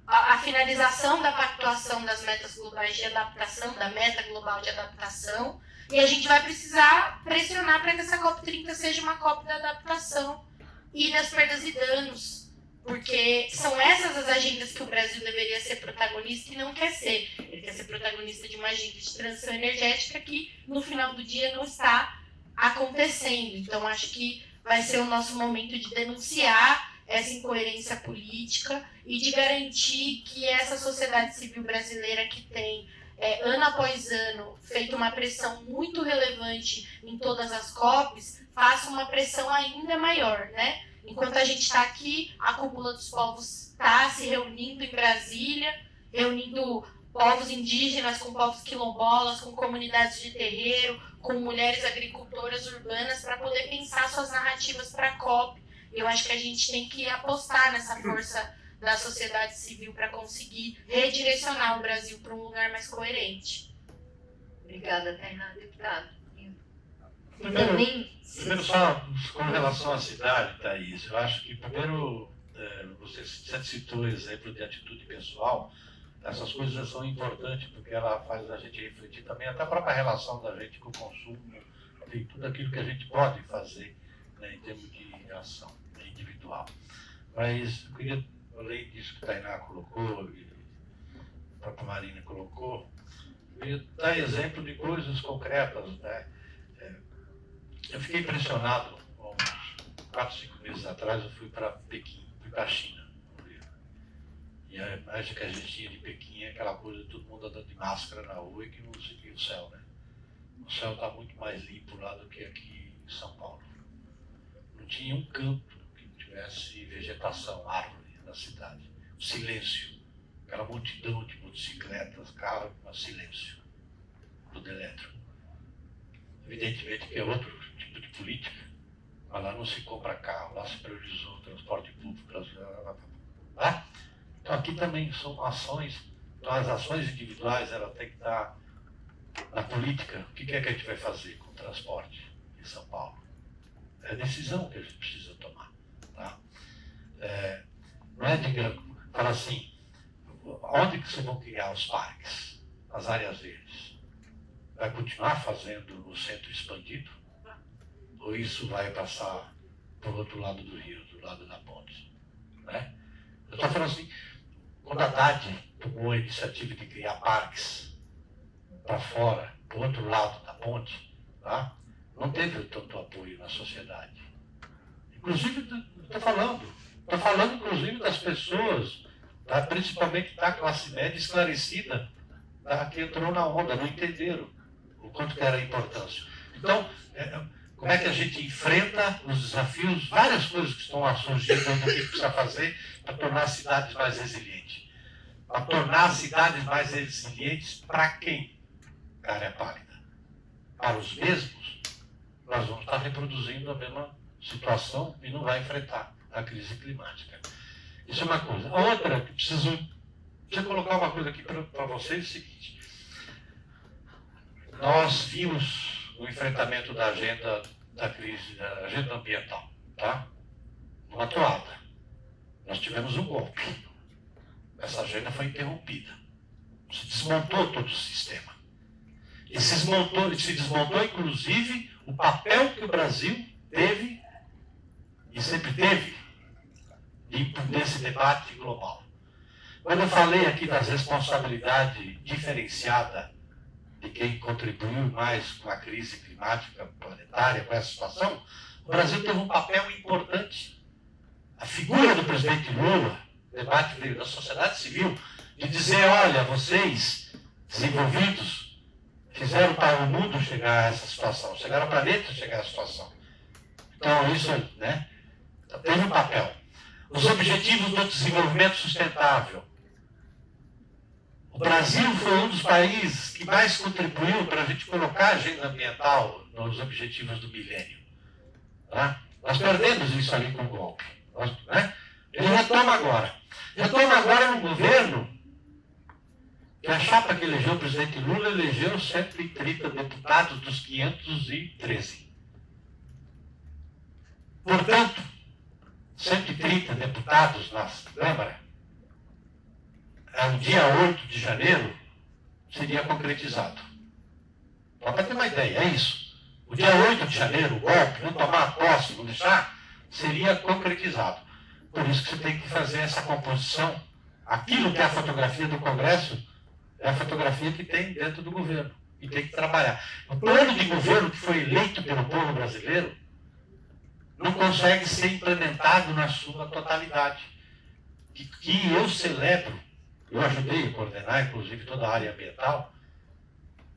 a finalização da pactuação das metas globais de adaptação, da meta global de adaptação, e a gente vai precisar pressionar para que essa COP30 seja uma COP da adaptação e das perdas e danos, porque são essas as agendas que o Brasil deveria ser protagonista e não quer ser. Ele quer ser protagonista de uma agenda de transição energética que, no final do dia, não está acontecendo. Então, acho que vai ser o nosso momento de denunciar essa incoerência política e de garantir que essa sociedade civil brasileira que tem, ano após ano, feito uma pressão muito relevante em todas as COPs, faça uma pressão ainda maior, né? Enquanto a gente está aqui, a Cúpula dos Povos está se reunindo em Brasília, reunindo povos indígenas com povos quilombolas, com comunidades de terreiro, com mulheres agricultoras urbanas, para poder pensar suas narrativas para a COP. Eu acho que a gente tem que apostar nessa força da sociedade civil para conseguir redirecionar o Brasil para um lugar mais coerente. Obrigada, Tainá, deputado. Primeiro só com relação à cidade, Thaís, eu acho que primeiro você citou o exemplo de atitude pessoal. Essas coisas são importantes porque ela faz a gente refletir também até a própria relação da gente com o consumo, tem tudo aquilo que a gente pode fazer, né, em termos de ação individual. Mas eu queria, além disso que a Tainá colocou e a própria Marina colocou, eu queria dar exemplo de coisas concretas, né? Eu fiquei impressionado, uns 4, 5 meses atrás, eu fui para Pequim, fui para a China. E a imagem que a gente tinha de Pequim é aquela coisa de todo mundo andando de máscara na rua e que não se vê o céu, né? O céu está muito mais limpo lá do que aqui em São Paulo. Não tinha um canto que não tivesse vegetação, árvore na cidade. O silêncio, aquela multidão de motocicletas, carro, mas silêncio. Tudo elétrico. Evidentemente que é outro tipo de política, mas lá não se compra carro, lá se priorizou o transporte público. Tá? Então aqui também são ações, então as ações individuais elas têm que estar na política. O que é que a gente vai fazer com o transporte em São Paulo? É a decisão que a gente precisa tomar. Tá? Não é, digamos, fala assim, onde que vocês vão criar os parques, as áreas verdes? Vai continuar fazendo no centro expandido? Ou isso vai passar para o outro lado do rio, do lado da ponte? Né? Eu estou falando assim, quando a Haddad tomou a iniciativa de criar parques para fora, para o outro lado da ponte, tá? Não teve tanto apoio na sociedade. Inclusive, estou falando inclusive das pessoas, tá? Principalmente da classe média esclarecida, tá? Que entrou na onda, não entenderam o quanto que era a importância. Então, como é que a gente enfrenta os desafios, várias coisas que estão surgindo, o que precisa fazer para tornar as cidades mais resilientes. Para tornar as cidades mais resilientes para quem? Cara, é pálida. Para os mesmos, nós vamos estar reproduzindo a mesma situação e não vai enfrentar a crise climática. Isso é uma coisa. A outra, que preciso colocar uma coisa aqui para vocês, é o seguinte. Nós vimos o enfrentamento da agenda da crise, da agenda ambiental, tá? uma toada. Nós tivemos um golpe. Essa agenda foi interrompida. Se desmontou todo o sistema. E se desmontou, inclusive, o papel que o Brasil teve, e sempre teve, nesse debate global. Quando eu falei aqui das responsabilidades diferenciadas de quem contribuiu mais com a crise climática planetária, com essa situação, o Brasil teve um papel importante. A figura do presidente Lula, o debate veio da sociedade civil, de dizer, olha, vocês, desenvolvidos, fizeram para o mundo chegar a essa situação, chegaram ao planeta chegar a essa situação. Então, isso, né, teve um papel. Os objetivos do desenvolvimento sustentável. O Brasil foi um dos países que mais contribuiu para a gente colocar a agenda ambiental nos objetivos do milênio. Tá? Nós perdemos isso ali com o golpe. Né? Ele retoma agora. Retoma agora no governo que a chapa que elegeu o presidente Lula elegeu 130 deputados dos 513. Portanto, 130 deputados na Câmara, no dia 8 de janeiro, seria concretizado. Só para ter uma ideia, é isso. O dia 8 de janeiro, o golpe, não tomar posse, não deixar, seria concretizado. Por isso que você tem que fazer essa composição. Aquilo que é a fotografia do Congresso é a fotografia que tem dentro do governo. E tem que trabalhar. O plano de governo que foi eleito pelo povo brasileiro não consegue ser implementado na sua totalidade. Que eu celebro, eu ajudei a coordenar, inclusive, toda a área ambiental,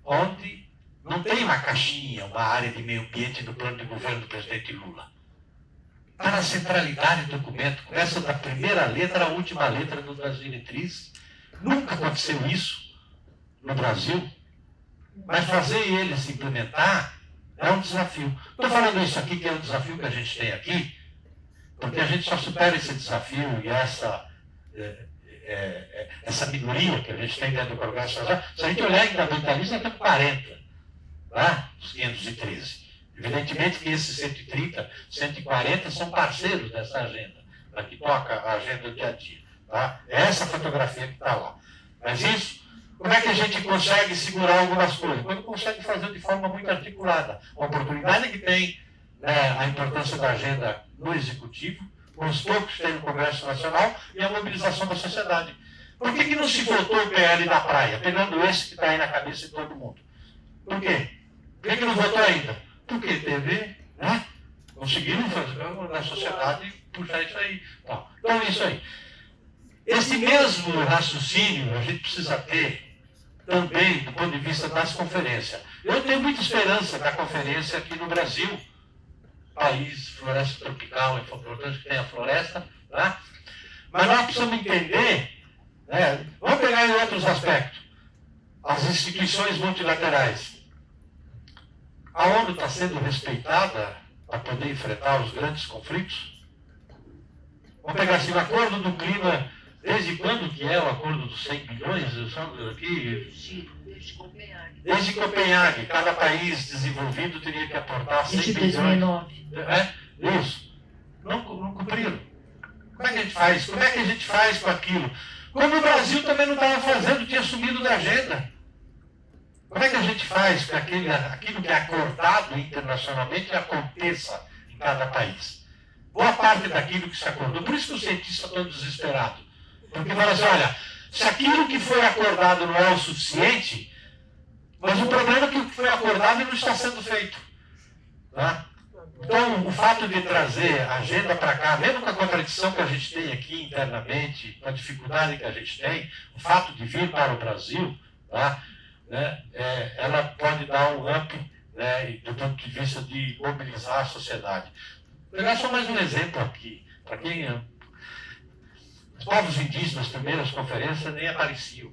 onde não tem uma caixinha, uma área de meio ambiente no plano de governo do presidente Lula. Está na centralidade do documento, começa da primeira letra à última letra das diretrizes. Nunca aconteceu isso no Brasil, mas fazer ele se implementar é um desafio. Estou falando isso aqui, que é um desafio que a gente tem aqui, porque a gente só supera esse desafio e essa minoria que a gente tem dentro do Congresso Nacional. Se a gente olhar em ambientalista, tem 40, tá? Os 513. Evidentemente que esses 130, 140 são parceiros dessa agenda, da que toca a agenda do dia a dia. Tá? É essa fotografia que está lá. Mas isso, como é que a gente consegue segurar algumas coisas? Quando consegue fazer de forma muito articulada. A oportunidade que tem, né, a importância da agenda no Executivo, com os poucos que tem no Congresso Nacional e a mobilização da sociedade. Por que não se votou o PL da praia, pegando esse que está aí na cabeça de todo mundo? Por quê? Por que não votou ainda? Porque teve, né? Conseguiram fazer na sociedade puxar isso aí. Tá. Então é isso aí. Esse mesmo raciocínio a gente precisa ter também do ponto de vista das conferências. Eu tenho muita esperança da conferência aqui no Brasil, país, floresta tropical, é importante que tenha floresta, tá? Mas nós precisamos entender, né? Vamos pegar em outros aspectos, as instituições multilaterais. A ONU está sendo respeitada para poder enfrentar os grandes conflitos? Vamos pegar assim, o acordo do clima, desde quando que é o acordo dos 100 bilhões? Aqui, Desde Copenhague. desde Copenhague, cada país desenvolvido teria que aportar 100 Desde bilhões. 2009. Isso. Não cumpriram. Como é que a gente faz? Como é que a gente faz com aquilo? Como o Brasil também não estava fazendo, tinha sumido da agenda. Como é que a gente faz para que aquilo que é acordado internacionalmente aconteça em cada país? Boa parte daquilo que se acordou, por isso que os cientistas estão desesperados. Porque falam assim, olha, se aquilo que foi acordado não é o suficiente, mas o problema é que o que foi acordado não está sendo feito. Tá? Então, o fato de trazer a agenda para cá, mesmo com a contradição que a gente tem aqui internamente, com a dificuldade que a gente tem, o fato de vir para o Brasil, tá? Né, ela pode dar um up, né, do ponto de vista de mobilizar a sociedade. Vou pegar só mais um exemplo aqui. Para quem os povos indígenas, as primeiras conferências, nem apareciam.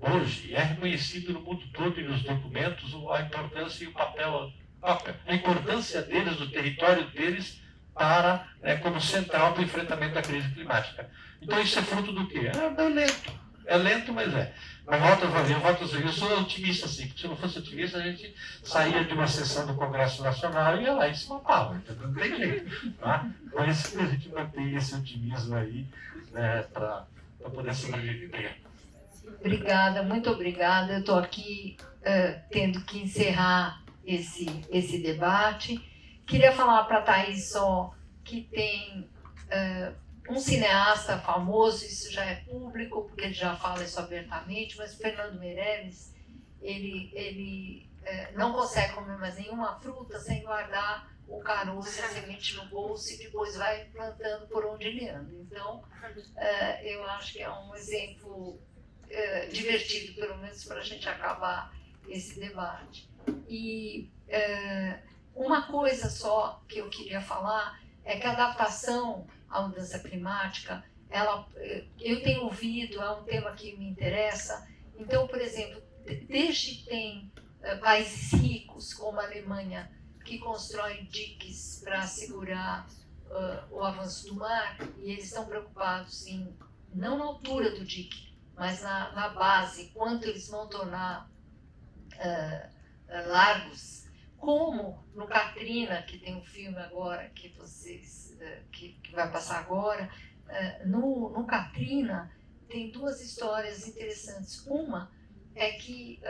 Hoje é reconhecido no mundo todo e nos documentos a importância e o papel, a importância deles, do território deles, como central para o enfrentamento da crise climática. Então isso é fruto do quê? É lento. É lento, mas é. Eu sou otimista, assim, porque se eu não fosse otimista, a gente saía de uma sessão do Congresso Nacional e ia lá e se matava, entendeu? Não tem jeito. Tá? Por isso que a gente mantém esse otimismo aí, né, para poder sobreviver. Obrigada, muito obrigada. Eu estou aqui tendo que encerrar esse debate. Queria falar para a Thaís só que tem um cineasta famoso, isso já é público, porque ele já fala isso abertamente, mas o Fernando Meirelles, ele não consegue comer mais nenhuma fruta sem guardar o caroço e a semente no bolso e depois vai plantando por onde ele anda. Então, eu acho que é um exemplo divertido, pelo menos para a gente acabar esse debate. E uma coisa só que eu queria falar é que a adaptação à mudança climática, eu tenho ouvido, é um tema que me interessa. Então, por exemplo, desde que tem países ricos, como a Alemanha, que constroem diques para segurar o avanço do mar, e eles estão preocupados não na altura do dique, mas na base, quanto eles vão tornar largos, como no Katrina, que tem um filme agora que que vai passar agora. No Katrina tem duas histórias interessantes. Uma é que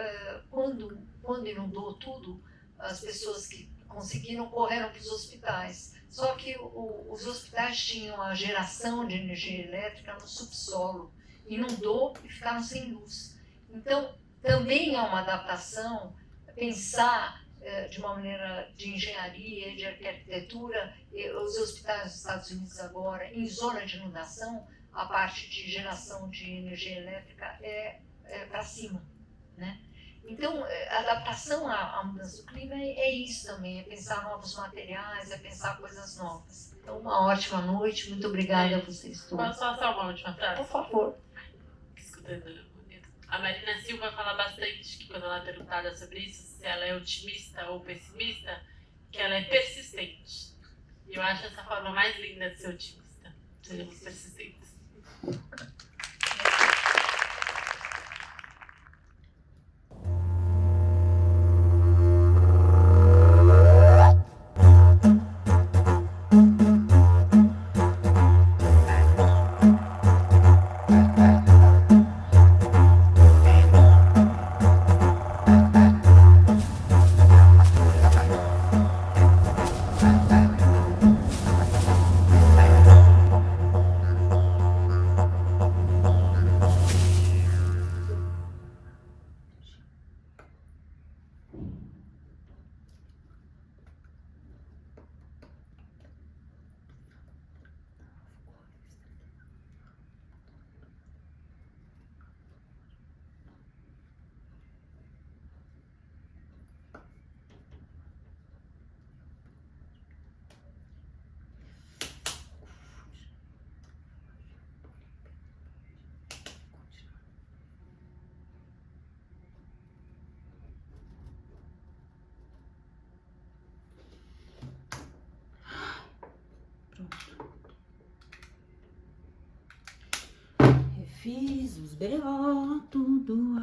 quando inundou tudo, as pessoas que conseguiram correram para os hospitais. Só que os hospitais tinham a geração de energia elétrica no subsolo. Inundou e ficaram sem luz. Então, também é uma adaptação pensar de uma maneira de engenharia, de arquitetura. Os hospitais dos Estados Unidos agora, em zona de inundação, a parte de geração de energia elétrica é para cima, né? Então, a adaptação à mudança do clima é isso também, é pensar novos materiais, é pensar coisas novas. Então, uma ótima noite, muito obrigada a vocês todos. Posso só uma última frase? Por favor. A Marina Silva fala bastante que quando ela é perguntada sobre isso, se ela é otimista ou pessimista, que ela é persistente. E eu acho essa forma mais linda de ser otimista. Sejamos persistentes. Fiz os B.O. tudo